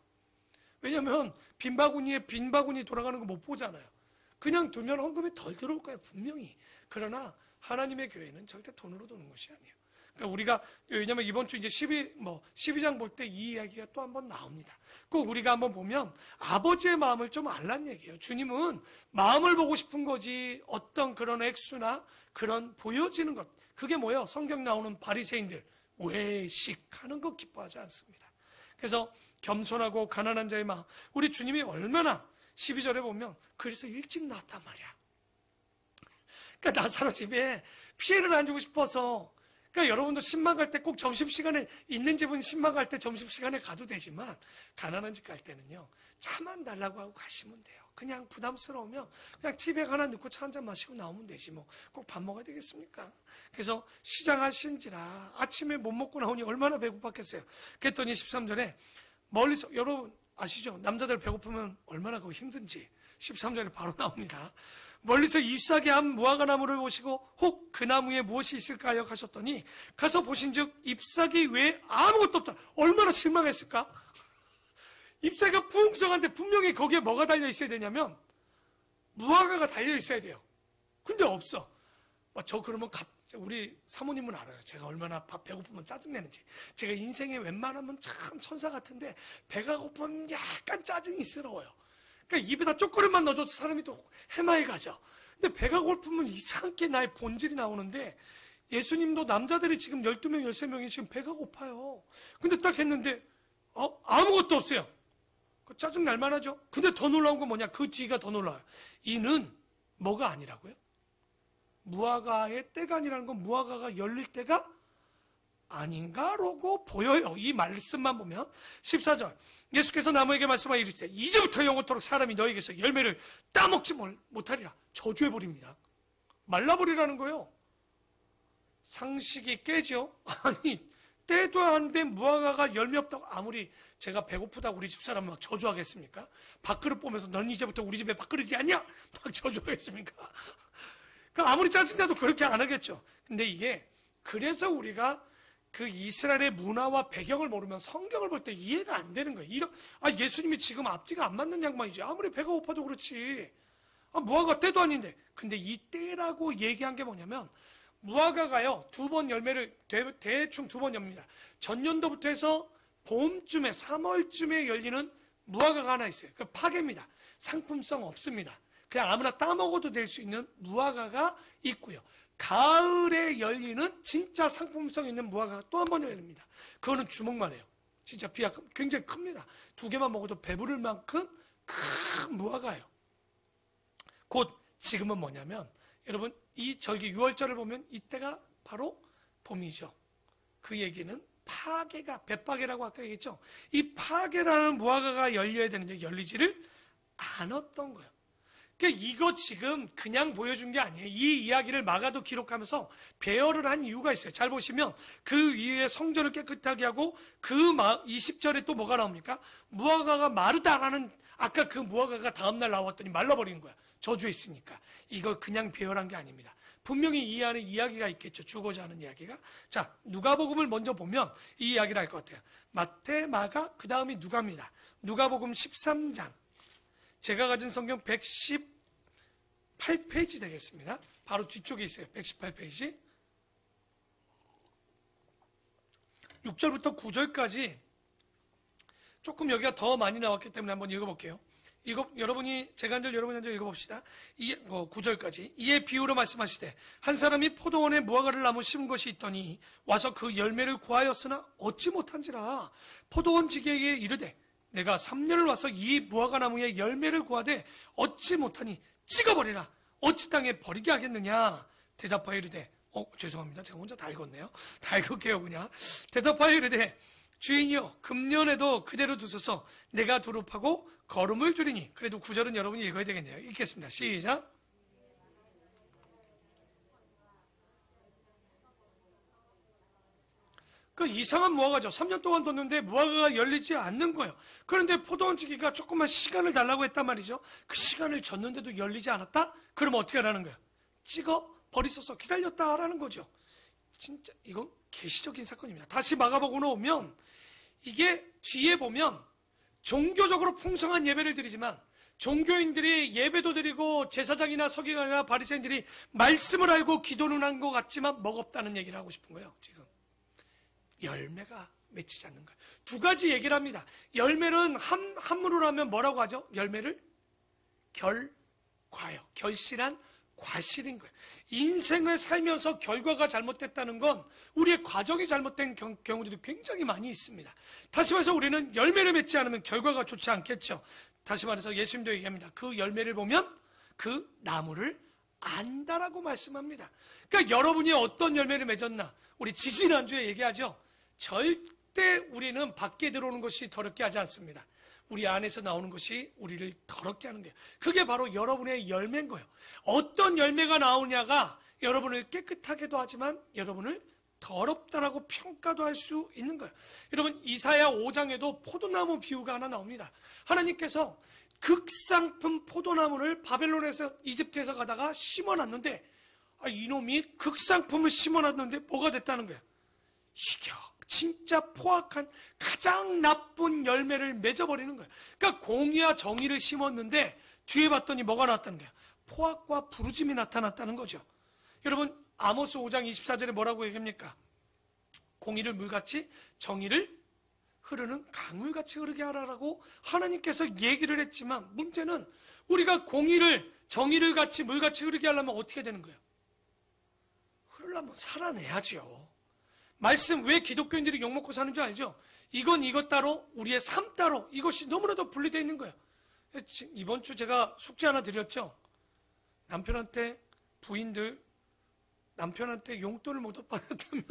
왜냐면 빈 바구니 돌아가는 거 못 보잖아요. 그냥 두면 헌금이 덜 들어올 거예요, 분명히. 그러나 하나님의 교회는 절대 돈으로 도는 것이 아니에요. 그러니까 우리가, 왜냐면 이번 주 이제 12장 볼 때 이 이야기가 또 한번 나옵니다. 꼭 우리가 한번 보면 아버지의 마음을 좀 알란 얘기예요. 주님은 마음을 보고 싶은 거지 어떤 그런 액수나 그런 보여지는 것, 그게 뭐예요? 성경 나오는 바리새인들 외식하는 거 기뻐하지 않습니다. 그래서 겸손하고 가난한 자의 마음, 우리 주님이 얼마나 12절에 보면 그래서 일찍 나왔단 말이야. 그러니까 나사로 집에 피해를 안 주고 싶어서, 그러니까 여러분도 신방 갈 때 꼭 점심시간에, 있는 집은 신방 갈 때 점심시간에 가도 되지만 가난한 집 갈 때는요, 차만 달라고 하고 가시면 돼요. 그냥 부담스러우면 그냥 티백 하나 넣고 차 한잔 마시고 나오면 되지 뭐 꼭 밥 먹어야 되겠습니까? 그래서 시장 하신지라 아침에 못 먹고 나오니 얼마나 배고팠겠어요. 그랬더니 13절에 멀리서, 여러분 아시죠? 남자들 배고프면 얼마나 그거 힘든지 13절에 바로 나옵니다. 멀리서 잎사귀 한 무화과나무를 보시고 혹 그 나무에 무엇이 있을까요? 하셨더니 가서 보신즉 잎사귀 외에 아무것도 없다. 얼마나 실망했을까? 잎사귀가 풍성한데 분명히 거기에 뭐가 달려 있어야 되냐면 무화과가 달려 있어야 돼요. 근데 없어. 저 그러면 우리 사모님은 알아요. 제가 얼마나 배고프면 짜증내는지. 제가 인생에 웬만하면 참 천사 같은데 배가 고프면 약간 짜증이 스러워요. 그러니까 입에다 초콜릿만 넣어줘도 사람이 또 해마에 가죠. 근데 배가 고프면 이상하게 나의 본질이 나오는데, 예수님도 남자들이 지금 12명, 13명이 지금 배가 고파요. 근데 딱 했는데, 아무것도 없어요. 짜증 날 만하죠? 근데 더 놀라운 건 뭐냐? 그 뒤가 더 놀라워요. 이는 뭐가 아니라고요? 무화과의 때가 아니라는 건 무화과가 열릴 때가 아닌가라고 보여요. 이 말씀만 보면 14절 예수께서 나무에게 말씀하여 이르시되 이제부터 영원토록 사람이 너에게서 열매를 따먹지 못하리라. 저주해버립니다. 말라버리라는 거예요. 상식이 깨죠. 아니 때도 안 된 무화과가 열매 없다고 아무리 제가 배고프다고 우리 집사람 막 저주하겠습니까? 밥그릇 보면서 넌 이제부터 우리 집에 밥그릇이 아니야? 막 저주하겠습니까? 아무리 짜증나도 그렇게 안 하겠죠. 근데 이게 그래서 우리가 그 이스라엘의 문화와 배경을 모르면 성경을 볼 때 이해가 안 되는 거예요. 예수님이 지금 앞뒤가 안 맞는 양반이지. 아무리 배가 고파도 그렇지. 무화과 때도 아닌데. 근데 이 때라고 얘기한 게 뭐냐면 무화과가요, 2번 열매를 대충 2번 엽니다. 전년도부터 해서 봄쯤에 3월쯤에 열리는 무화과가 하나 있어요. 그 파괴입니다. 상품성 없습니다. 그냥 아무나 따먹어도 될 수 있는 무화과가 있고요. 가을에 열리는 진짜 상품성 있는 무화과가 또 한 번 열립니다. 그거는 주먹만 해요. 진짜 비가 굉장히 큽니다. 2개만 먹어도 배부를 만큼 큰 무화과예요. 곧 지금은 뭐냐면 여러분 이 절기 6월절을 보면 이때가 바로 봄이죠. 그 얘기는 파괴가 배파괴라고 아까 얘기했죠. 이 파괴라는 무화과가 열려야 되는데 열리지를 않았던 거예요. 그러니까 이거 지금 그냥 보여준 게 아니에요. 이 이야기를 마가도 기록하면서 배열을 한 이유가 있어요. 잘 보시면 그 위에 성전을 깨끗하게 하고 그 20절에 또 뭐가 나옵니까? 무화과가 마르다라는 아까 그 무화과가 다음날 나왔더니 말라버리는 거야. 저주했으니까. 이걸 그냥 배열한 게 아닙니다. 분명히 이 안에 이야기가 있겠죠. 주고자 하는 이야기가. 자, 누가복음을 먼저 보면 이 이야기를 알 것 같아요. 마태, 마가, 그 다음이 누가입니다. 누가복음 13장. 제가 가진 성경 118페이지 되겠습니다. 바로 뒤쪽에 있어요. 118페이지. 6절부터 9절까지 조금 여기가 더 많이 나왔기 때문에 한번 읽어볼게요. 여러분이 제가 한 절 여러분이 한 절 읽어봅시다. 9절까지. 이에 비유로 말씀하시되 한 사람이 포도원에 무화과를 나무 심은 것이 있더니 와서 그 열매를 구하였으나 얻지 못한지라. 포도원 지기에게 이르되 내가 3년을 와서 이 무화과 나무에 열매를 구하되 얻지 못하니 찍어버리라. 어찌 땅에 버리게 하겠느냐. 대답하여 이르되 죄송합니다. 제가 혼자 다 읽었네요. 다 읽을게요 그냥. 대답하여 이르되 주인이여 금년에도 그대로 두소서. 내가 두릅하고 거름을 줄이니. 그래도 9절은 여러분이 읽어야 되겠네요. 읽겠습니다. 시작. 그 이상한 무화과죠. 3년 동안 뒀는데 무화과가 열리지 않는 거예요. 그런데 포도원 지기가 조금만 시간을 달라고 했단 말이죠. 그 시간을 줬는데도 열리지 않았다? 그럼 어떻게 하라는 거예요? 찍어 버리소서. 기다렸다라는 거죠. 진짜 이건 계시적인 사건입니다. 다시 마가복음으로 오면 이게 뒤에 보면 종교적으로 풍성한 예배를 드리지만 종교인들이 예배도 드리고 제사장이나 서기관이나 바리새인들이 말씀을 알고 기도는 한 것 같지만 먹없다는 얘기를 하고 싶은 거예요. 지금 열매가 맺히지 않는 거예요. 두 가지 얘기를 합니다. 열매는 한문으로 하면 뭐라고 하죠? 열매를 결과요. 결실한 과실인 거예요. 인생을 살면서 결과가 잘못됐다는 건 우리의 과정이 잘못된 경우들이 굉장히 많이 있습니다. 다시 말해서 우리는 열매를 맺지 않으면 결과가 좋지 않겠죠. 다시 말해서 예수님도 얘기합니다. 그 열매를 보면 그 나무를 안다라고 말씀합니다. 그러니까 여러분이 어떤 열매를 맺었나 우리 지지난주에 얘기하죠. 절대 우리는 밖에 들어오는 것이 더럽게 하지 않습니다. 우리 안에서 나오는 것이 우리를 더럽게 하는 거예요. 그게 바로 여러분의 열매인 거예요. 어떤 열매가 나오냐가 여러분을 깨끗하게도 하지만 여러분을 더럽다라고 평가도 할 수 있는 거예요. 여러분 이사야 5장에도 포도나무 비유가 하나 나옵니다. 하나님께서 극상품 포도나무를 바벨론에서 이집트에서 가다가 심어놨는데 이놈이 극상품을 심어놨는데 뭐가 됐다는 거예요? 진짜 포악한 가장 나쁜 열매를 맺어버리는 거예요. 그러니까 공의와 정의를 심었는데 뒤에 봤더니 뭐가 나왔다는 거예요? 포악과 부르짐이 나타났다는 거죠. 여러분 아모스 5장 24절에 뭐라고 얘기합니까? 공의를 물같이 정의를 흐르는 강물같이 흐르게 하라라고 하나님께서 얘기를 했지만 문제는 우리가 공의를 정의를 같이 물같이 흐르게 하려면 어떻게 되는 거예요? 살려면 살아내야죠. 말씀 왜 기독교인들이 욕먹고 사는 줄 알죠? 이건 이것 따로 우리의 삶 따로 이것이 너무나도 분리되어 있는 거예요. 이번 주 제가 숙제 하나 드렸죠. 남편한테 부인들 남편한테 용돈을 못 받았다면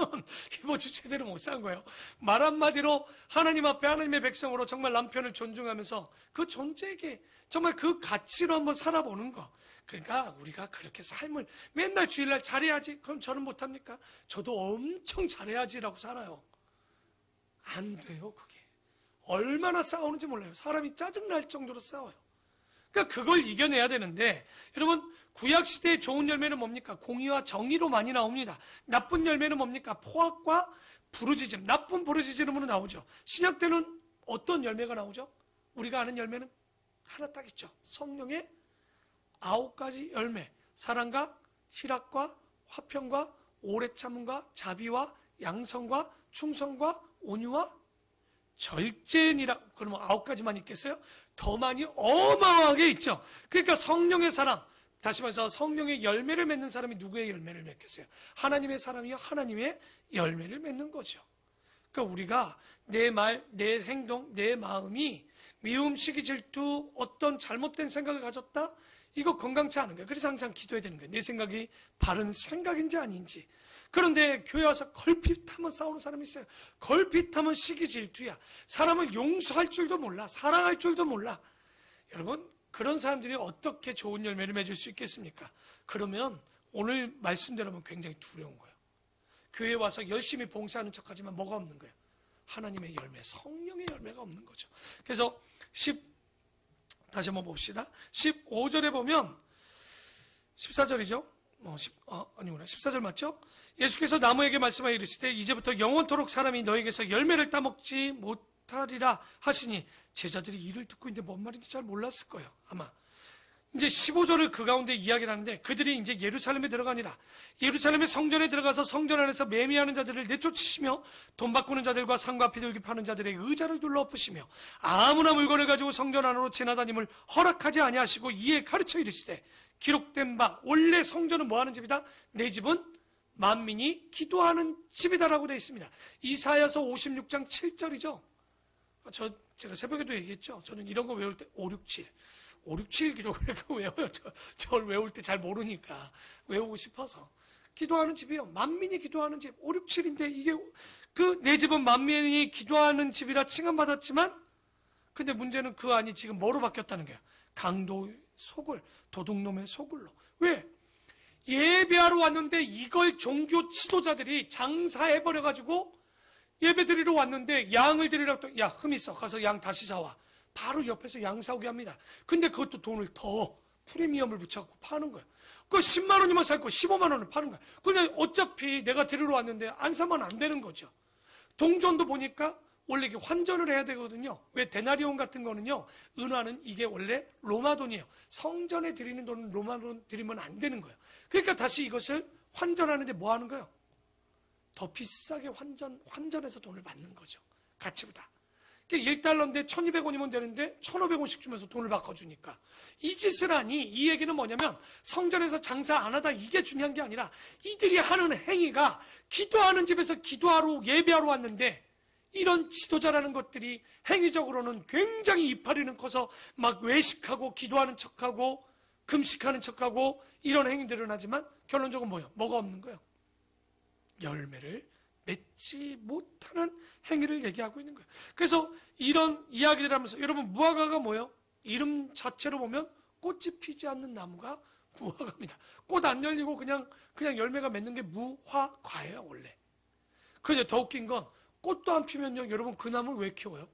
이번 주 제대로 못 산 거예요. 말 한마디로 하나님 앞에 하나님의 백성으로 정말 남편을 존중하면서 그 존재에게 정말 그 가치로 한번 살아보는 거. 그러니까 우리가 그렇게 삶을 맨날 주일날 잘해야지. 그럼 저는 못합니까? 저도 엄청 잘해야지라고 살아요. 안 돼요, 그게. 얼마나 싸우는지 몰라요. 사람이 짜증날 정도로 싸워요. 그러니까 그걸 이겨내야 되는데, 여러분, 구약시대의 좋은 열매는 뭡니까? 공의와 정의로 많이 나옵니다. 나쁜 열매는 뭡니까? 포악과 부르짖음. 나쁜 부르짖음으로 나오죠. 신약 때는 어떤 열매가 나오죠? 우리가 아는 열매는 하나 딱 있죠. 성령의 9가지 열매. 사랑과 희락과 화평과 오래 참음과 자비와 양성과 충성과 온유와 절제니라. 그러면 9가지만 있겠어요? 더 많이 어마어마하게 있죠. 그러니까 성령의 사람, 다시 말해서 성령의 열매를 맺는 사람이 누구의 열매를 맺겠어요? 하나님의 사람이요, 하나님의 열매를 맺는 거죠. 그러니까 우리가 내 말, 내 행동, 내 마음이 미움, 시기, 질투, 어떤 잘못된 생각을 가졌다? 이거 건강치 않은 거예요. 그래서 항상 기도해야 되는 거예요. 내 생각이 바른 생각인지 아닌지. 그런데 교회 와서 걸핏하면 싸우는 사람이 있어요. 걸핏하면 시기 질투야. 사람을 용서할 줄도 몰라. 사랑할 줄도 몰라. 여러분, 그런 사람들이 어떻게 좋은 열매를 맺을 수 있겠습니까? 그러면 오늘 말씀대로면 굉장히 두려운 거예요. 교회에 와서 열심히 봉사하는 척하지만 뭐가 없는 거예요? 하나님의 열매, 성령의 열매가 없는 거죠. 그래서 다시 한번 봅시다. 15절에 보면 14절이죠? 아니구나. 14절 맞죠? 예수께서 나무에게 말씀하여 이르시되 이제부터 영원토록 사람이 너에게서 열매를 따먹지 못하리라 하시니 제자들이 이를 듣고 있는데 뭔 말인지 잘 몰랐을 거예요. 아마. 이제 15절을 그 가운데 이야기를 하는데 그들이 이제 예루살렘에 들어가니라. 예루살렘의 성전에 들어가서 성전 안에서 매매하는 자들을 내쫓으시며 돈 바꾸는 자들과 상과 비둘기 파는 자들의 의자를 둘러 엎으시며 아무나 물건을 가지고 성전 안으로 지나다님을 허락하지 아니하시고 이에 가르쳐 이르시되 기록된 바 원래 성전은 뭐하는 집이다? 내 집은 만민이 기도하는 집이다라고 되어 있습니다. 이사야서 56장 7절이죠. 제가 새벽에도 얘기했죠. 저는 이런 거 외울 때 567 기록을 외워요. 저를 외울 때 잘 모르니까 외우고 싶어서. 기도하는 집이요. 만민이 기도하는 집. 567인데 이게 내 집은 만민이 기도하는 집이라 칭함받았지만 근데 문제는 그 안이 지금 뭐로 바뀌었다는 거예요? 강도의 소굴, 도둑놈의 소굴로. 왜? 예배하러 왔는데 이걸 종교 지도자들이 장사해버려가지고 예배 드리러 왔는데 양을 드리라고 야, 흠 있어. 가서 양 다시 사와. 바로 옆에서 양 사오게 합니다. 근데 그것도 돈을 더 프리미엄을 붙여갖고 파는 거예요. 그 10만 원이면 살 거 15만 원을 파는 거예요. 근데 어차피 내가 드리러 왔는데 안 사면 안 되는 거죠. 동전도 보니까 원래 이게 환전을 해야 되거든요. 왜 데나리온 같은 거는요. 은화는 이게 원래 로마 돈이에요. 성전에 드리는 돈은 로마 돈 드리면 안 되는 거예요. 그러니까 다시 이것을 환전하는데 뭐 하는 거예요? 더 비싸게 환전해서 돈을 받는 거죠. 가치보다. 1달러인데 1200원이면 되는데 1500원씩 주면서 돈을 바꿔주니까 이 짓을 하니 이 얘기는 뭐냐면 성전에서 장사 안 하다 이게 중요한 게 아니라 이들이 하는 행위가 기도하는 집에서 기도하러 예배하러 왔는데 이런 지도자라는 것들이 행위적으로는 굉장히 이파리는 커서 막 외식하고 기도하는 척하고 금식하는 척하고 이런 행위들을 하지만 결론적으로 뭐예요? 뭐가 없는 거예요? 열매를 맺지 못하는 행위를 얘기하고 있는 거예요. 그래서 이런 이야기를 하면서 여러분 무화과가 뭐예요? 이름 자체로 보면 꽃이 피지 않는 나무가 무화과입니다. 꽃 안 열리고 그냥 열매가 맺는 게 무화과예요 원래. 그런데 더 웃긴 건 꽃도 안 피면요 여러분 그 나무를 왜 키워요?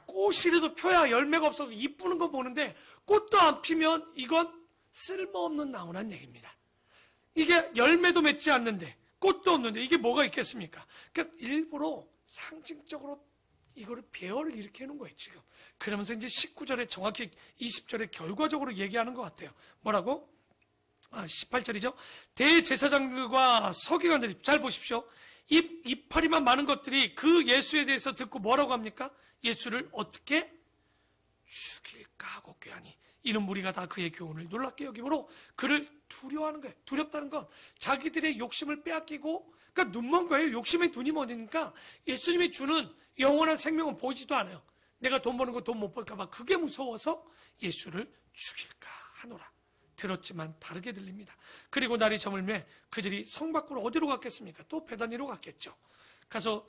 꽃이라도 펴야 열매가 없어도 이쁘는 거 보는데 꽃도 안 피면 이건 쓸모없는 나무란 얘기입니다. 이게 열매도 맺지 않는데 꽃도 없는데 이게 뭐가 있겠습니까? 그러니까 일부러 상징적으로 이거를 배열을 이렇게 해놓은 거예요 지금. 그러면서 이제 19절에 정확히 20절에 결과적으로 얘기하는 것 같아요. 뭐라고? 18절이죠. 대제사장들과 서기관들이 잘 보십시오. 이파리만 많은 것들이 그 예수에 대해서 듣고 뭐라고 합니까? 예수를 어떻게 죽일까 하고 꾀하니 이는 무리가 다 그의 교훈을 놀랍게 여기므로 그를 두려워하는 거예요. 두렵다는 건 자기들의 욕심을 빼앗기고, 그러니까 눈먼 거예요. 욕심의 눈이 머니니까 예수님이 주는 영원한 생명은 보이지도 않아요. 내가 돈 버는 거 돈 못 벌까 봐 그게 무서워서 예수를 죽일까 하노라. 들었지만 다르게 들립니다. 그리고 날이 저물매 그들이 성 밖으로 어디로 갔겠습니까? 또 베다니로 갔겠죠. 가서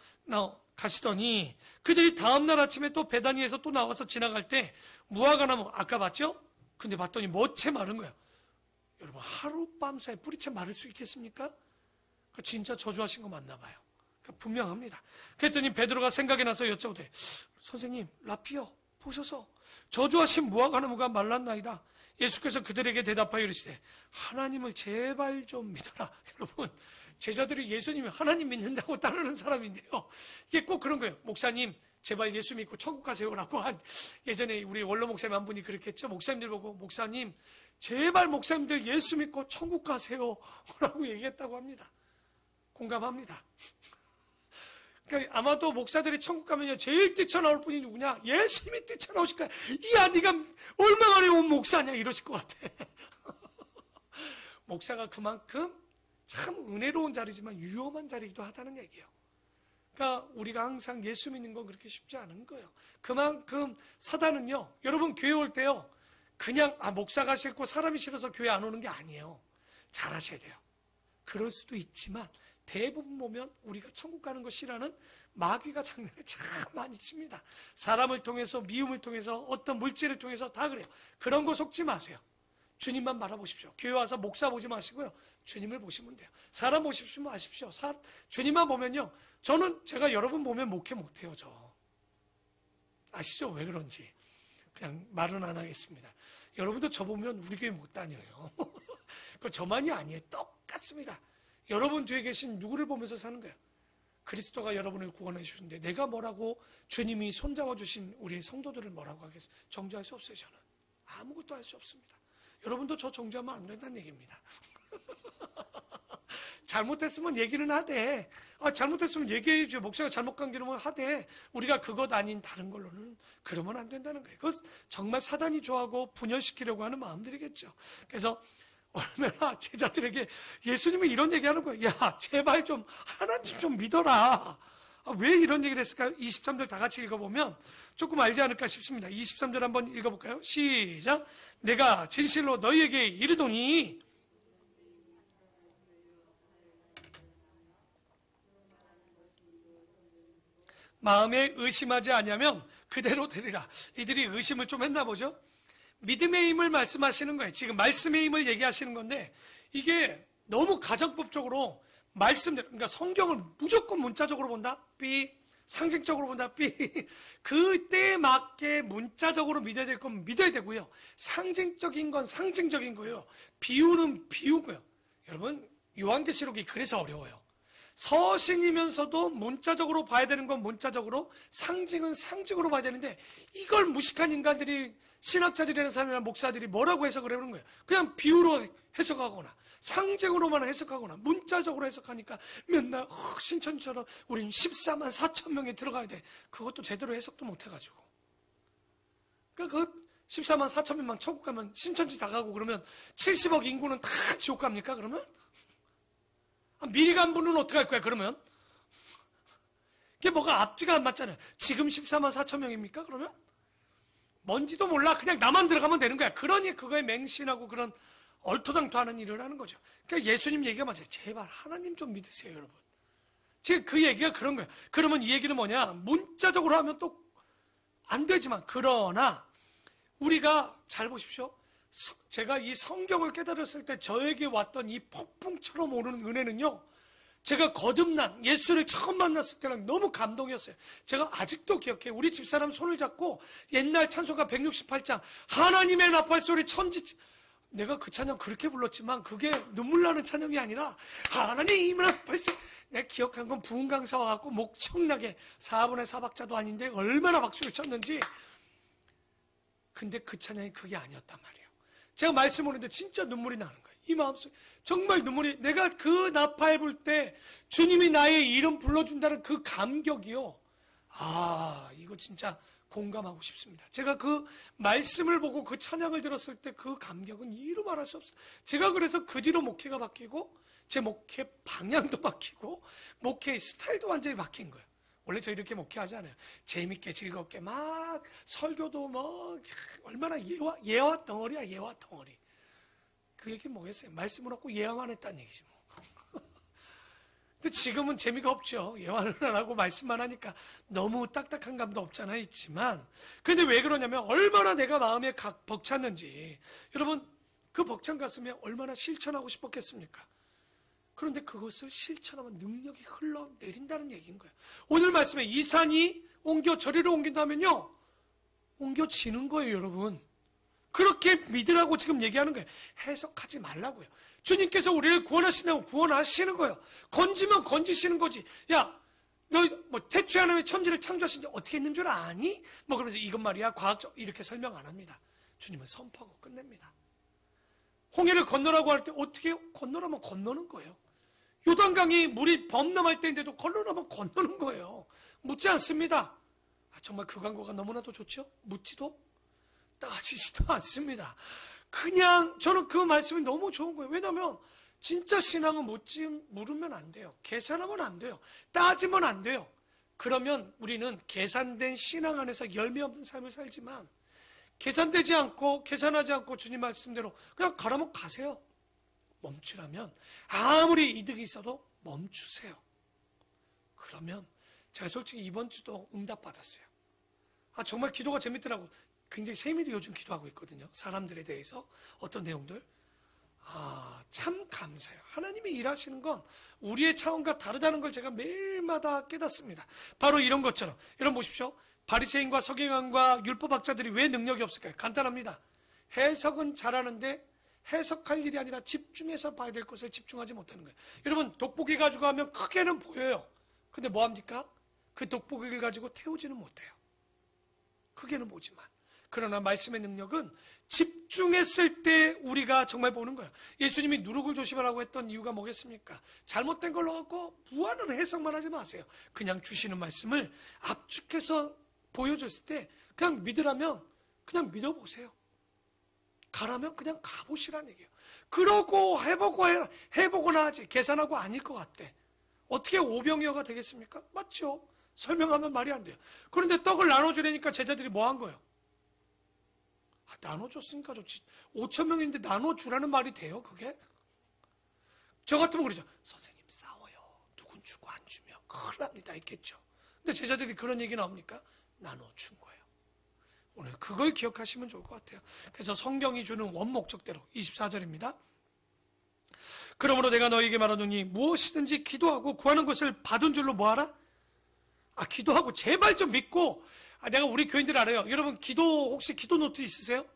가시더니 그들이 다음날 아침에 또 베다니에서 또 나와서 지나갈 때 무화과나무 아까 봤죠? 근데 봤더니 멋에 마른 거야. 여러분 하룻밤 사이에 뿌리채 마를 수 있겠습니까? 진짜 저주하신 거 맞나 봐요. 분명합니다. 그랬더니 베드로가 생각이 나서 여쭤보되 선생님 라피어 보셔서 저주하신 무화과나무가 말랐나이다. 예수께서 그들에게 대답하여 이르시되 하나님을 제발 좀 믿어라. 여러분 제자들이 예수님이 하나님 믿는다고 따르는 사람인데요, 이게 꼭 그런 거예요. 목사님 제발 예수 믿고 천국 가세요라고 한, 예전에 우리 원로 목사님 한 분이 그렇게 했죠. 목사님들 보고 목사님 제발 목사님들 예수 믿고 천국 가세요 라고 얘기했다고 합니다. 공감합니다. 그러니까 아마도 목사들이 천국 가면요 제일 뛰쳐나올 분이 누구냐? 예수님이 뛰쳐나오실 거야. 이야 네가 얼마 만에 온 목사냐 이러실 것 같아. 목사가 그만큼 참 은혜로운 자리지만 위험한 자리이기도 하다는 얘기예요. 그러니까 우리가 항상 예수 믿는 건 그렇게 쉽지 않은 거예요. 그만큼 사단은요, 여러분 교회 올 때요 그냥 목사가 싫고 사람이 싫어서 교회 안 오는 게 아니에요. 잘하셔야 돼요. 그럴 수도 있지만 대부분 보면 우리가 천국 가는 거 싫어하는 마귀가 장난을 참 많이 칩니다. 사람을 통해서, 미움을 통해서, 어떤 물질을 통해서 다 그래요. 그런 거 속지 마세요. 주님만 바라보십시오. 교회 와서 목사 보지 마시고요 주님을 보시면 돼요. 사람 보십시오 마십시오. 주님만 보면요, 제가 여러분 보면 목회 못해요. 저 아시죠? 왜 그런지. 그냥 말은 안 하겠습니다. 여러분도 저 보면 우리 교회 못 다녀요. 그 저만이 아니에요. 똑같습니다. 여러분 뒤에 계신 누구를 보면서 사는 거예요? 그리스도가 여러분을 구원해 주신데 내가 뭐라고 주님이 손잡아 주신 우리 성도들을 뭐라고 하겠어요? 정죄할 수 없어요. 저는 아무것도 할 수 없습니다. 여러분도 저 정죄하면 안 된다는 얘기입니다. 잘못했으면 얘기는 하되, 잘못했으면 얘기해 주죠. 목사가 잘못 간 길은 하되, 우리가 그것 아닌 다른 걸로는 그러면 안 된다는 거예요. 그것 정말 사단이 좋아하고 분열시키려고 하는 마음들이겠죠. 그래서 얼마나 제자들에게 예수님이 이런 얘기하는 거예요. 야 제발 좀 하나님 좀 믿어라. 왜 이런 얘기를 했을까요? 23절 다 같이 읽어보면 조금 알지 않을까 싶습니다. 23절 한번 읽어볼까요? 시작. 내가 진실로 너희에게 이르노니 마음에 의심하지 아니하면 그대로 되리라. 이들이 의심을 좀 했나 보죠. 믿음의 힘을 말씀하시는 거예요. 지금 말씀의 힘을 얘기하시는 건데 이게 너무 가정법적으로 말씀대로, 그러니까 성경을 무조건 문자적으로 본다? B. 상징적으로 본다? B. 그때에 맞게 문자적으로 믿어야 될 건 믿어야 되고요. 상징적인 건 상징적인 거예요. 비유는 비유인 거예요. 여러분 요한계시록이 그래서 어려워요. 서신이면서도 문자적으로 봐야 되는 건 문자적으로, 상징은 상징으로 봐야 되는데 이걸 무식한 인간들이, 신학자들이나 사람이나 목사들이 뭐라고 해석을 해보는 거예요. 그냥 비유로 해석하거나 상징으로만 해석하거나 문자적으로 해석하니까 맨날 신천지처럼 우린 14만 4천 명이 들어가야 돼. 그것도 제대로 해석도 못해가지고. 그러니까 그 14만 4천 명만 천국 가면 신천지 다 가고 그러면 70억 인구는 다 지옥 갑니까 그러면? 미리 간 분은 어떻게 할 거야 그러면? 그게 뭐가 앞뒤가 안 맞잖아요. 지금 14만 4천 명입니까 그러면? 뭔지도 몰라. 그냥 나만 들어가면 되는 거야. 그러니 그거에 맹신하고 그런 얼토당토하는 일을 하는 거죠. 그러니까 예수님 얘기가 맞아요. 제발 하나님 좀 믿으세요 여러분. 지금 그 얘기가 그런 거예요. 그러면 이 얘기는 뭐냐, 문자적으로 하면 또 안 되지만, 그러나 우리가 잘 보십시오. 제가 이 성경을 깨달았을 때 저에게 왔던 이 폭풍처럼 오르는 은혜는요, 제가 거듭난 예수를 처음 만났을 때랑 너무 감동이었어요. 제가 아직도 기억해요. 우리 집사람 손을 잡고 옛날 찬송가 168장 하나님의 나팔 소리 천지, 내가 그 찬양 그렇게 불렀지만 그게 눈물 나는 찬양이 아니라 하나님의 나팔 소리, 내가 기억한 건 부흥 강사 와갖고 목청나게 4분의 4박자도 아닌데 얼마나 박수를 쳤는지. 근데 그 찬양이 그게 아니었단 말이에요. 제가 말씀 오는데 진짜 눈물이 나는 거예요. 이 마음속에 정말 눈물이, 내가 그 나팔 불 때 주님이 나의 이름 불러준다는 그 감격이요, 이거 진짜 공감하고 싶습니다. 제가 그 말씀을 보고 그 찬양을 들었을 때 그 감격은 이루 말할 수 없어요. 제가 그래서 그 뒤로 목회가 바뀌고 제 목회 방향도 바뀌고 목회 스타일도 완전히 바뀐 거예요. 원래 저 이렇게 목회하지 않아요. 재밌게 즐겁게 막 설교도 뭐 얼마나 예화 덩어리야, 예화 덩어리. 그 얘기 뭐겠어요? 말씀을 얻고 예화만 했다는 얘기지 뭐. 근데 지금은 재미가 없죠. 예화를 안 하고 말씀만 하니까 너무 딱딱한 감도 없잖아 있지만, 그런데 왜 그러냐면 얼마나 내가 마음에 벅찼는지, 여러분 그 벅찬 가슴에 얼마나 실천하고 싶었겠습니까? 그런데 그것을 실천하면 능력이 흘러내린다는 얘기인 거예요. 오늘 말씀에 이 산이 옮겨 저리로 옮긴다면요, 옮겨지는 거예요. 여러분 그렇게 믿으라고 지금 얘기하는 거예요. 해석하지 말라고요. 주님께서 우리를 구원하신다면 구원하시는 거예요. 건지면 건지시는 거지. 야, 너 뭐 태초에 하나님의 천지를 창조하신 지 어떻게 했는 줄 아니? 뭐 그러면서 이것 말이야 과학적 이렇게 설명 안 합니다. 주님은 선포하고 끝냅니다. 홍해를 건너라고 할 때 어떻게 해요? 건너라면 건너는 거예요. 요단강이 물이 범람할 때인데도 건너라면 건너는 거예요. 묻지 않습니다. 정말 그 광고가 너무나도 좋죠? 묻지도 따지지도 않습니다. 그냥 저는 그 말씀이 너무 좋은 거예요. 왜냐하면 진짜 신앙은 물으면 안 돼요. 계산하면 안 돼요. 따지면 안 돼요. 그러면 우리는 계산된 신앙 안에서 열매 없는 삶을 살지만, 계산되지 않고 계산하지 않고 주님 말씀대로 그냥 가라면 가세요. 멈추라면 아무리 이득이 있어도 멈추세요. 그러면 제가 솔직히 이번 주도 응답받았어요. 정말 기도가 재밌더라고. 굉장히 세밀히 요즘 기도하고 있거든요. 사람들에 대해서 어떤 내용들. 참 감사해요. 하나님이 일하시는 건 우리의 차원과 다르다는 걸 제가 매일마다 깨닫습니다. 바로 이런 것처럼, 여러분 보십시오. 바리새인과 서기관과 율법학자들이 왜 능력이 없을까요? 간단합니다. 해석은 잘하는데 해석할 일이 아니라 집중해서 봐야 될 것을 집중하지 못하는 거예요. 여러분 돋보기 가지고 하면 크게는 보여요. 근데 뭐합니까? 그 돋보기를 가지고 태우지는 못해요. 크게는 보지만. 그러나 말씀의 능력은 집중했을 때 우리가 정말 보는 거예요. 예수님이 누룩을 조심하라고 했던 이유가 뭐겠습니까? 잘못된 걸 넣고 부하는 해석만 하지 마세요. 그냥 주시는 말씀을 압축해서 보여줬을 때 그냥 믿으라면 그냥 믿어보세요. 가라면 그냥 가보시라는 얘기예요. 그러고 해보거나 하지 계산하고 아닐 것 같대. 어떻게 오병이어가 되겠습니까? 맞죠? 설명하면 말이 안 돼요. 그런데 떡을 나눠주려니까 제자들이 뭐 한 거예요? 나눠줬으니까 좋지. 5,000명인데 나눠주라는 말이 돼요 그게? 저 같으면 그러죠. 선생님 싸워요. 누군 주고 안 주면 큰일 납니다 했겠죠. 근데 제자들이 그런 얘기 나옵니까? 나눠준 거예요. 오늘 그걸 기억하시면 좋을 것 같아요. 그래서 성경이 주는 원목적대로 24절입니다. 그러므로 내가 너희에게 말하노니 무엇이든지 기도하고 구하는 것을 받은 줄로 뭐하라? 기도하고 제발 좀 믿고. 내가 우리 교인들 알아요. 여러분 혹시 기도 노트 있으세요?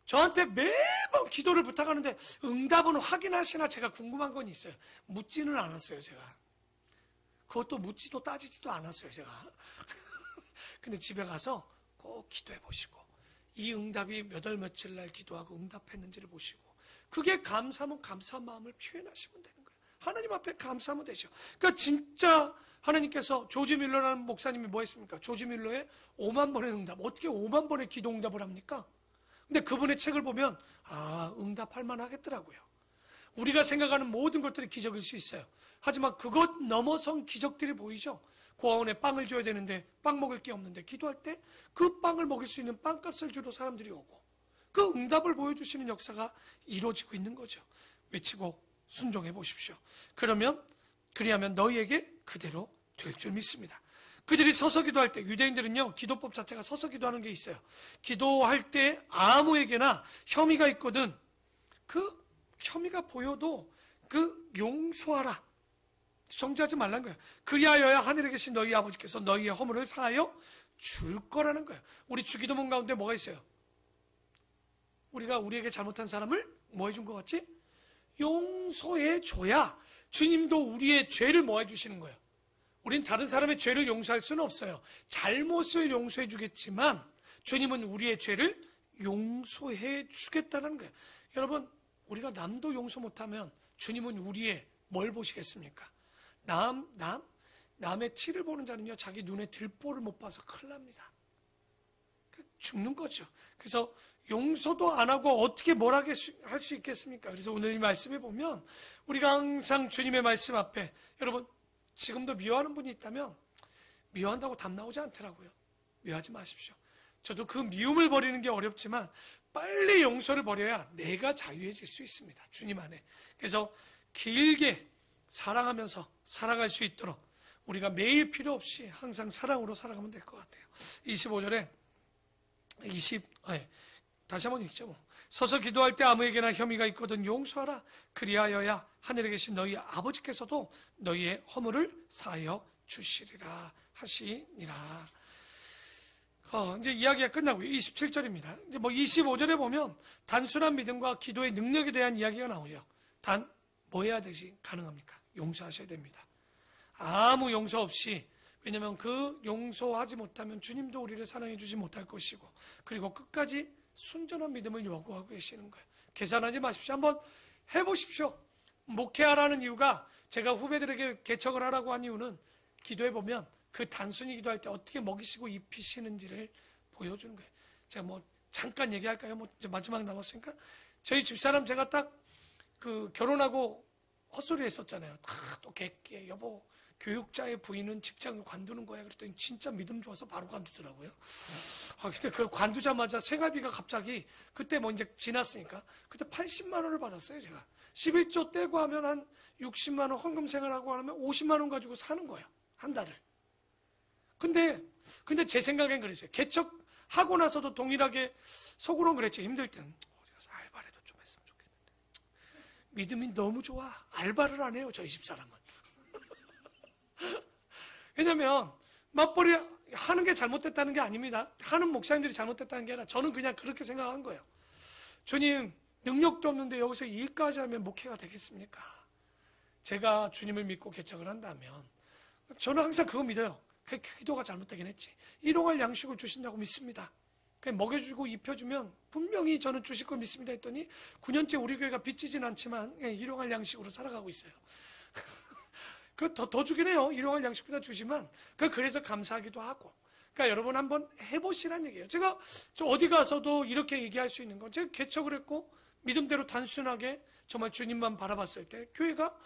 저한테 매번 기도를 부탁하는데 응답은 확인하시나 제가 궁금한 건 있어요. 묻지는 않았어요 제가. 그것도 묻지도 따지지도 않았어요 제가. 근데 집에 가서 꼭 기도해 보시고 이 응답이 몇 월 며칠 날 기도하고 응답했는지를 보시고, 그게 감사하면 감사한 마음을 표현하시면 되는 거예요. 하나님 앞에 감사하면 되죠. 그러니까 진짜 하나님께서 조지 뮬러라는 목사님이 뭐 했습니까? 조지 뮬러의 5만 번의 응답. 어떻게 5만 번의 기도 응답을 합니까? 근데 그분의 책을 보면 응답할 만하겠더라고요. 우리가 생각하는 모든 것들이 기적일 수 있어요. 하지만 그것 넘어선 기적들이 보이죠. 고아원에 빵을 줘야 되는데 빵 먹을 게 없는데 기도할 때 그 빵을 먹일 수 있는 빵값을 주러 사람들이 오고, 그 응답을 보여주시는 역사가 이루어지고 있는 거죠. 외치고 순종해 보십시오. 그리하면 너희에게 그대로 될 줄 믿습니다. 그들이 서서 기도할 때, 유대인들은요 기도법 자체가 서서 기도하는 게 있어요. 기도할 때 아무에게나 혐의가 있거든 그 혐의가 보여도 그 용서하라, 정죄하지 말라는 거예요. 그리하여야 하늘에 계신 너희 아버지께서 너희의 허물을 사하여 줄 거라는 거예요. 우리 주기도문 가운데 뭐가 있어요? 우리가 우리에게 잘못한 사람을 뭐 해준 것 같지? 용서해 줘야 주님도 우리의 죄를 뭐 해주시는 거예요. 우린 다른 사람의 죄를 용서할 수는 없어요. 잘못을 용서해 주겠지만 주님은 우리의 죄를 용서해 주겠다는 거예요. 여러분 우리가 남도 용서 못하면 주님은 우리의 뭘 보시겠습니까? 남의 티를 보는 자는요 자기 눈에 들보를 못 봐서 큰일 납니다. 죽는 거죠. 그래서 용서도 안 하고 어떻게 뭘 할 수 있겠습니까? 그래서 오늘 이 말씀에 보면 우리가 항상 주님의 말씀 앞에, 여러분 지금도 미워하는 분이 있다면 미워한다고 답 나오지 않더라고요. 미워하지 마십시오. 저도 그 미움을 버리는 게 어렵지만 빨리 용서를 버려야 내가 자유해질 수 있습니다. 주님 안에. 그래서 길게 사랑하면서 살아갈 수 있도록 우리가 매일 필요 없이 항상 사랑으로 살아가면 될 것 같아요. 25절에 다시 한번 읽죠. 서서 기도할 때 아무에게나 혐의가 있거든 용서하라. 그리하여야 하늘에 계신 너희 아버지께서도 너희의 허물을 사하여 주시리라 하시니라. 이제 이야기가 끝나고요. 27절입니다. 이제 25절에 보면 단순한 믿음과 기도의 능력에 대한 이야기가 나오죠. 단 뭐 해야 되지 가능합니까? 용서하셔야 됩니다. 아무 용서 없이, 왜냐하면 그 용서하지 못하면 주님도 우리를 사랑해 주지 못할 것이고, 그리고 끝까지 순전한 믿음을 요구하고 계시는 거예요. 계산하지 마십시오. 한번 해보십시오. 목회하라는 이유가, 제가 후배들에게 개척을 하라고 한 이유는 기도해보면 그 단순히 기도할 때 어떻게 먹이시고 입히시는지를 보여주는 거예요. 제가 잠깐 얘기할까요? 이제 마지막 남았으니까. 저희 집사람 제가 딱 결혼하고 헛소리 했었잖아요. 또 객기에 여보 교육자의 부인은 직장을 관두는 거야. 그랬더니 진짜 믿음 좋아서 바로 관두더라고요. 근데 그 관두자마자 생활비가 갑자기 그때 이제 지났으니까 그때 80만 원을 받았어요. 제가 11조 떼고 하면 한 60만 원 헌금 생활하고 하면 50만 원 가지고 사는 거야. 한 달을. 근데 제 생각엔 그랬어요. 개척하고 나서도 동일하게 속으로는 그랬지. 힘들 때는 어디 가서 알바라도 좀 했으면 좋겠는데. 믿음이 너무 좋아. 알바를 안 해요. 저희 집사람은. 왜냐면 맞벌이 하는 게 잘못됐다는 게 아닙니다. 하는 목사님들이 잘못됐다는 게 아니라 저는 그냥 그렇게 생각한 거예요. 주님, 능력도 없는데 여기서 일까지 하면 목회가 되겠습니까? 제가 주님을 믿고 개척을 한다면 저는 항상 그거 믿어요. 그 기도가 잘못되긴 했지. 일용할 양식을 주신다고 믿습니다. 그냥 먹여주고 입혀주면 분명히 저는 주실 걸 믿습니다 했더니 9년째 우리 교회가 빚지진 않지만 일용할 양식으로 살아가고 있어요. 더 주긴 해요. 일용할 양식보다 주지만 그래서 감사하기도 하고. 그러니까 여러분 한번 해보시란 얘기예요. 제가 어디 가서도 이렇게 얘기할 수 있는 건, 제가 개척을 했고 믿음대로 단순하게 정말 주님만 바라봤을 때 교회가,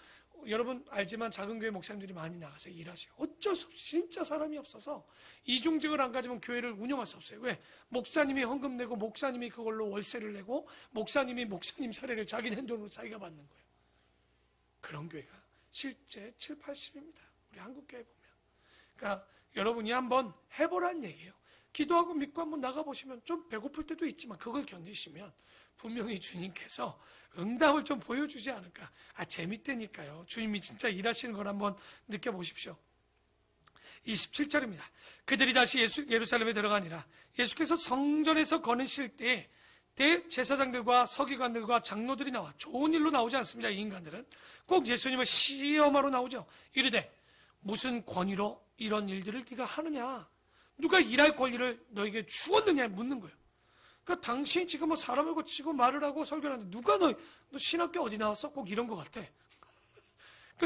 여러분 알지만 작은 교회 목사님들이 많이 나가서 일하셔요. 어쩔 수 없이 진짜 사람이 없어서 이중직을 안 가지면 교회를 운영할 수 없어요. 왜? 목사님이 헌금 내고 목사님이 그걸로 월세를 내고 목사님이 목사님 사례를 자기네 돈으로 자기가 받는 거예요. 그런 교회가 실제 7, 80입니다. 우리 한국교회 보면. 그러니까 여러분이 한번 해보라는 얘기예요. 기도하고 믿고 한번 나가보시면 좀 배고플 때도 있지만 그걸 견디시면 분명히 주님께서 응답을 좀 보여주지 않을까. 재밌다니까요. 주님이 진짜 일하시는 걸 한번 느껴보십시오. 27절입니다. 그들이 다시 예루살렘에 들어가니라. 예수께서 성전에서 거느실 때에 대제사장들과 서기관들과 장로들이 나와, 좋은 일로 나오지 않습니다. 이 인간들은 꼭 예수님을 시험하러 나오죠. 이르되 무슨 권위로 이런 일들을 네가 하느냐, 누가 일할 권리를 너에게 주었느냐 묻는 거예요. 그러니까 당신이 지금 사람을 고치고 말을 하고 설교를 하는데 누가 너 신학교 어디 나왔어? 꼭 이런 것 같아.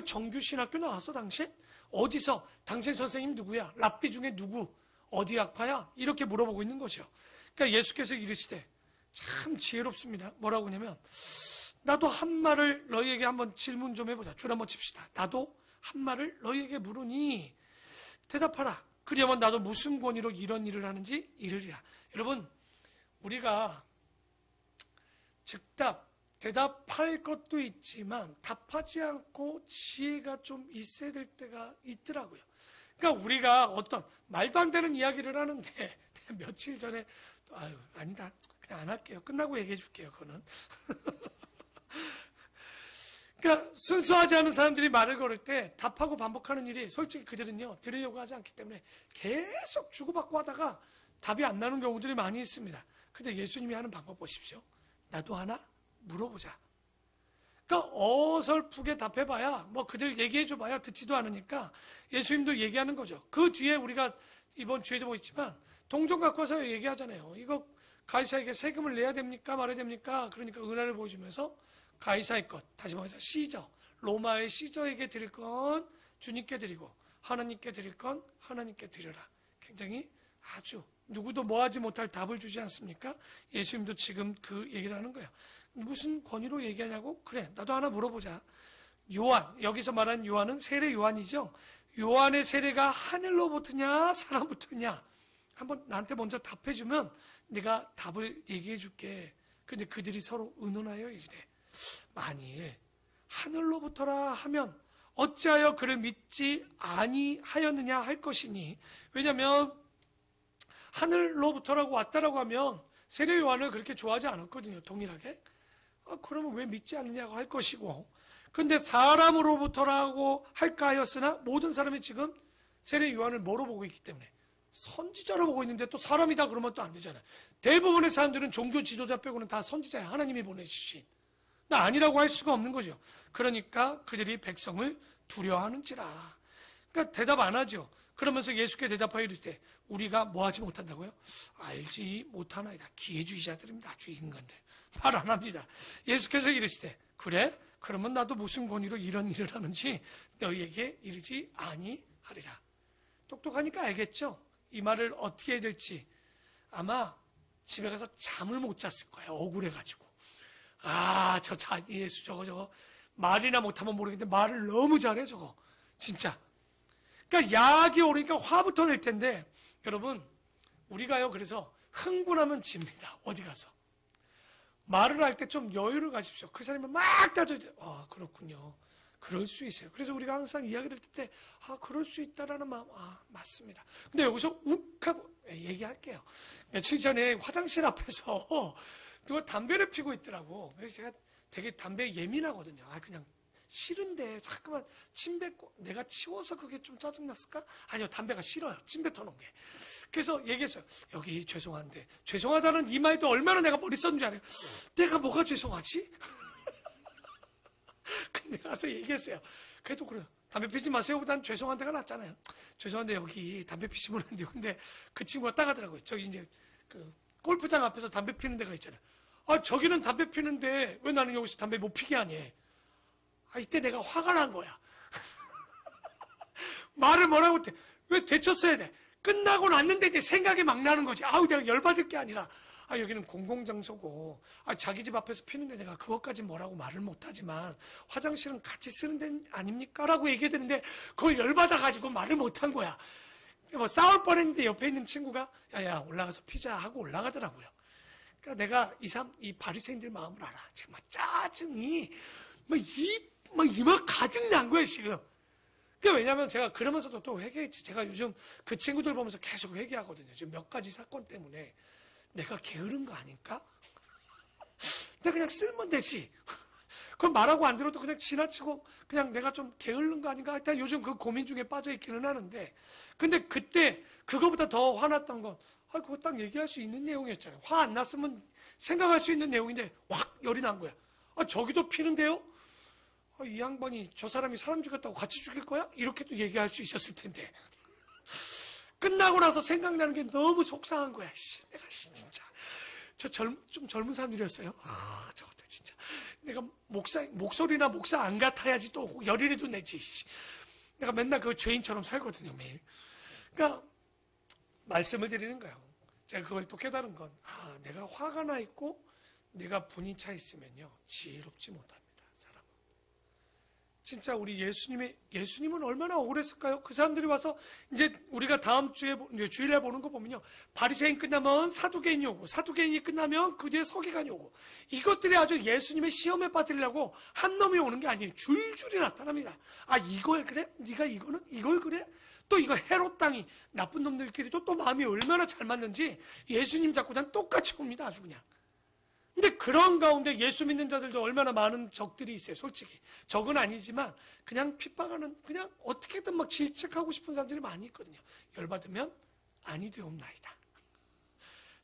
정규 신학교 나왔어 당신? 어디서? 당신 선생님 누구야? 랍비 중에 누구? 어디 학파야? 이렇게 물어보고 있는 거죠. 그러니까 예수께서 이르시되, 참 지혜롭습니다. 뭐라고 하냐면, 나도 한 말을 너희에게 한번 질문 좀 해보자. 줄 한번 칩시다. 나도 한 말을 너희에게 물으니 대답하라. 그리하면 나도 무슨 권위로 이런 일을 하는지 이르리라. 여러분, 우리가 즉답, 대답할 것도 있지만 답하지 않고 지혜가 좀 있어야 될 때가 있더라고요. 그러니까 우리가 어떤 말도 안 되는 이야기를 하는데 며칠 전에 아니다, 그냥 안 할게요. 끝나고 얘기해 줄게요. 그거는. 그러니까 순수하지 않은 사람들이 말을 걸을 때 답하고 반복하는 일이, 솔직히 그들은요 들으려고 하지 않기 때문에 계속 주고받고 하다가 답이 안 나는 경우들이 많이 있습니다. 근데 예수님이 하는 방법 보십시오. 나도 하나 물어보자. 그러니까 어설프게 답해봐야 그들 얘기해줘봐야 듣지도 않으니까 예수님도 얘기하는 거죠. 그 뒤에 우리가 이번 주에도 보있지만 동전 갖고 와서 얘기하잖아요. 이거 가이사에게 세금을 내야 됩니까 말아야 됩니까? 그러니까 은하를 보여주면서 가이사의 것, 다시 말해서 시저, 로마의 시저에게 드릴 건 주님께 드리고 하나님께 드릴 건 하나님께 드려라. 굉장히 아주 누구도 뭐하지 못할 답을 주지 않습니까? 예수님도 지금 그 얘기를 하는 거예요. 무슨 권위로 얘기하냐고? 그래, 나도 하나 물어보자. 요한, 여기서 말하는 요한은 세례 요한이죠. 요한의 세례가 하늘로부터냐 사람부터냐? 한번 나한테 먼저 답해주면 내가 답을 얘기해 줄게. 근데 그들이 서로 의논하여 이르되, 만일 하늘로부터라 하면 어찌하여 그를 믿지 아니하였느냐 할 것이니, 왜냐하면 하늘로부터라고 왔다라고 하면 세례 요한을 그렇게 좋아하지 않았거든요. 동일하게. 그러면 왜 믿지 않느냐고 할 것이고, 근데 사람으로부터라고 할까 하였으나 모든 사람이 지금 세례 요한을 뭐로 보고 있기 때문에 선지자로 보고 있는데 또 사람이다 그러면 또 안 되잖아요. 대부분의 사람들은 종교 지도자 빼고는 다 선지자야. 하나님이 보내주신. 나 아니라고 할 수가 없는 거죠. 그러니까 그들이 백성을 두려워하는지라. 그러니까 대답 안 하죠. 그러면서 예수께 대답하여 이르되, 우리가 뭐 하지 못한다고요? 알지 못하나이다. 기회주의자들입니다. 주의 인간들. 말 안 합니다. 예수께서 이르시되, 그래? 그러면 나도 무슨 권위로 이런 일을 하는지 너희에게 이르지 아니하리라. 똑똑하니까 알겠죠? 이 말을 어떻게 해야 될지. 아마 집에 가서 잠을 못 잤을 거예요. 억울해가지고. 예수 저거 말이나 못하면 모르겠는데 말을 너무 잘해 저거. 진짜. 그러니까 약이 오르니까 화부터 낼 텐데, 여러분 우리가요 그래서 흥분하면 집니다. 어디 가서 말을 할 때 좀 여유를 가십시오. 그 사람이 막 따져야 돼요. 그렇군요. 그럴 수 있어요. 그래서 우리가 항상 이야기를 할 때 그럴 수 있다라는 마음, 맞습니다. 근데 여기서 욱하고 얘기할게요. 며칠 전에 화장실 앞에서 누가 담배를 피고 있더라고. 그래서 제가 되게 담배에 예민하거든요. 그냥 싫은데 잠깐만 침 뱉고 내가 치워서 그게 좀 짜증났을까? 아니요, 담배가 싫어요. 침 뱉어놓은 게. 그래서 얘기했어요. 여기 죄송한데, 죄송하다는 이 말도 얼마나 내가 머리 썼는지 알아요? 내가 뭐가 죄송하지? 근데 가서 얘기했어요. 그래도 그래요. 담배 피지 마세요보단 죄송한 데가 낫잖아요. 죄송한데 여기 담배 피시면 안 돼요. 근데 그 친구가 따가더라고요. 저기 이제 그 골프장 앞에서 담배 피는 데가 있잖아요. 저기는 담배 피는데 왜 나는 여기서 담배 못 피게 하니? 이때 내가 화가 난 거야. 말을 뭐라고 해. 왜 되쳤어야 돼? 끝나고 났는데 이제 생각이 막 나는 거지. 내가 열받을 게 아니라, 여기는 공공장소고, 자기 집 앞에서 피는데 내가 그것까지 뭐라고 말을 못하지만, 화장실은 같이 쓰는 데 아닙니까? 라고 얘기해야 되는데, 그걸 열받아가지고 말을 못한 거야. 뭐 싸울 뻔했는데 옆에 있는 친구가, 야, 올라가서 피자 하고 올라가더라고요. 그러니까 내가 이 바리새인들 마음을 알아. 지금 막 짜증이, 이마 가득 난 거야, 지금. 왜냐면 제가 그러면서도 또 회개했지. 제가 요즘 그 친구들 보면서 계속 회개하거든요. 지금 몇 가지 사건 때문에 내가 게으른 거 아닐까? 내가 그냥 쓸면 되지. 그럼 말하고 안 들어도 그냥 지나치고 그냥 내가 좀 게으른 거 아닌가? 일단 요즘 그 고민 중에 빠져 있기는 하는데, 근데 그때 그거보다 더 화났던 건 그거 딱 얘기할 수 있는 내용이었잖아요. 화 안 났으면 생각할 수 있는 내용인데 확 열이 난 거야. 저기도 피는데요? 이 양반이 저 사람이 사람 죽였다고 같이 죽일 거야? 이렇게도 얘기할 수 있었을 텐데. 끝나고 나서 생각나는 게 너무 속상한 거야. 내가 진짜 좀 젊은 사람들이었어요. 저것들 진짜 내가 목소리나 목사 안 같아야지 또 열이라도 내지. 내가 맨날 그 죄인처럼 살거든요, 매일. 그러니까 말씀을 드리는 거예요. 제가 그걸 또 깨달은 건 내가 화가 나 있고 내가 분이 차 있으면요 지혜롭지 못합니다. 진짜 우리 예수님은 얼마나 억울했을까요? 그 사람들이 와서 이제 우리가 다음 주에 이제 주일날 보는 거 보면요, 바리새인 끝나면 사두개인이 오고, 사두개인이 끝나면 그 뒤에 서기관이 오고, 이것들이 아주 예수님의 시험에 빠지려고 한 놈이 오는 게 아니에요. 줄줄이 나타납니다. 이걸 그래? 네가 이걸 그래? 또 이거 헤롯 땅이 나쁜 놈들끼리도 또 마음이 얼마나 잘 맞는지 예수님 잡고 난 똑같이 옵니다. 아주 그냥. 근데 그런 가운데 예수 믿는 자들도 얼마나 많은 적들이 있어요. 솔직히 적은 아니지만 그냥 핍박하는, 그냥 어떻게든 막 질책하고 싶은 사람들이 많이 있거든요. 열받으면 아니 되옵나이다.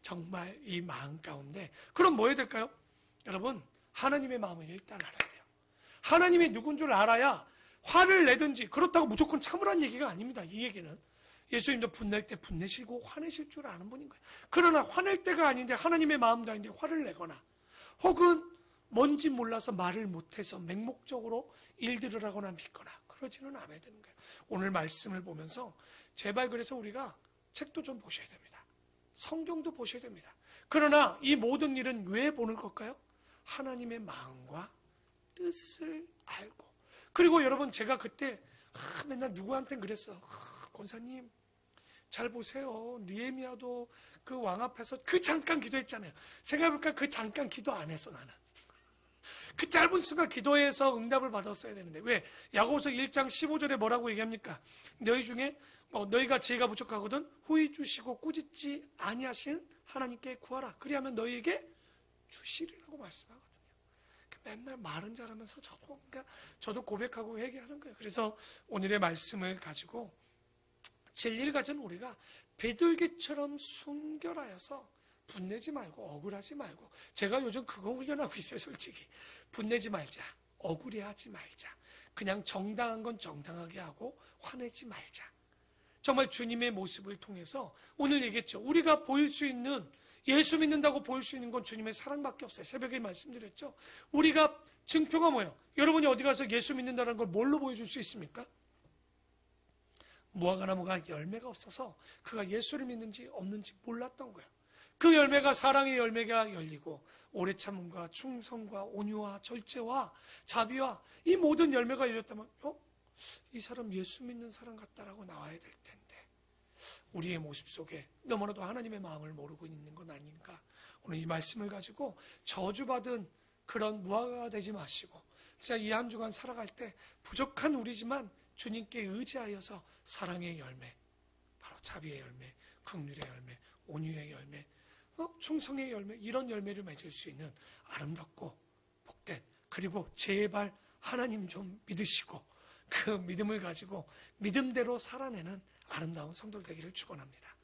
정말 이 마음 가운데. 그럼 뭐 해야 될까요? 여러분, 하나님의 마음을 일단 알아야 돼요. 하나님이 누군 줄 알아야 화를 내든지, 그렇다고 무조건 참으란 얘기가 아닙니다. 이 얘기는 예수님도 분낼 때 분내시고 화내실 줄 아는 분인 거예요. 그러나 화낼 때가 아닌데 하나님의 마음도 아닌데 화를 내거나, 혹은 뭔지 몰라서 말을 못해서 맹목적으로 일들을 하거나 믿거나 그러지는 않아야 되는 거예요. 오늘 말씀을 보면서 제발 그래서 우리가 책도 좀 보셔야 됩니다. 성경도 보셔야 됩니다. 그러나 이 모든 일은 왜 보는 걸까요? 하나님의 마음과 뜻을 알고. 그리고 여러분, 제가 그때 맨날 누구한테는 그랬어. 권사님 잘 보세요. 느헤미야도 그 왕 앞에서 그 잠깐 기도했잖아요. 생각해보니까 그 잠깐 기도 안 했어. 나는 그 짧은 순간 기도해서 응답을 받았어야 되는데 왜? 야고보서 1장 15절에 뭐라고 얘기합니까? 너희 중에 너희가 지혜가 부족하거든 후히 주시고 꾸짖지 아니하신 하나님께 구하라. 그리하면 너희에게 주시리라고 말씀하거든요. 맨날 말은 잘하면서 저도 고백하고 회개하는 거예요. 그래서 오늘의 말씀을 가지고 진리를 가진 우리가 비둘기처럼 순결하여서 분내지 말고 억울하지 말고, 제가 요즘 그거 훈련하고 있어요. 솔직히 분내지 말자, 억울해하지 말자, 그냥 정당한 건 정당하게 하고 화내지 말자. 정말 주님의 모습을 통해서 오늘 얘기했죠. 우리가 보일 수 있는, 예수 믿는다고 보일 수 있는 건 주님의 사랑밖에 없어요. 새벽에 말씀드렸죠. 우리가 증표가 뭐예요? 여러분이 어디 가서 예수 믿는다는 걸 뭘로 보여줄 수 있습니까? 무화과나무가 열매가 없어서 그가 예수를 믿는지 없는지 몰랐던 거예요. 그 열매가 사랑의 열매가 열리고 오래 참음과 충성과 온유와 절제와 자비와 이 모든 열매가 열렸다면 이 사람 예수 믿는 사람 같다라고 나와야 될 텐데 우리의 모습 속에 너무나도 하나님의 마음을 모르고 있는 건 아닌가. 오늘 이 말씀을 가지고 저주받은 그런 무화과가 되지 마시고 진짜 이 한 주간 살아갈 때 부족한 우리지만 주님께 의지하여서 사랑의 열매, 바로 자비의 열매, 긍휼의 열매, 온유의 열매, 충성의 열매, 이런 열매를 맺을 수 있는 아름답고 복된, 그리고 제발 하나님 좀 믿으시고 그 믿음을 가지고 믿음대로 살아내는 아름다운 성도 되기를 축원합니다.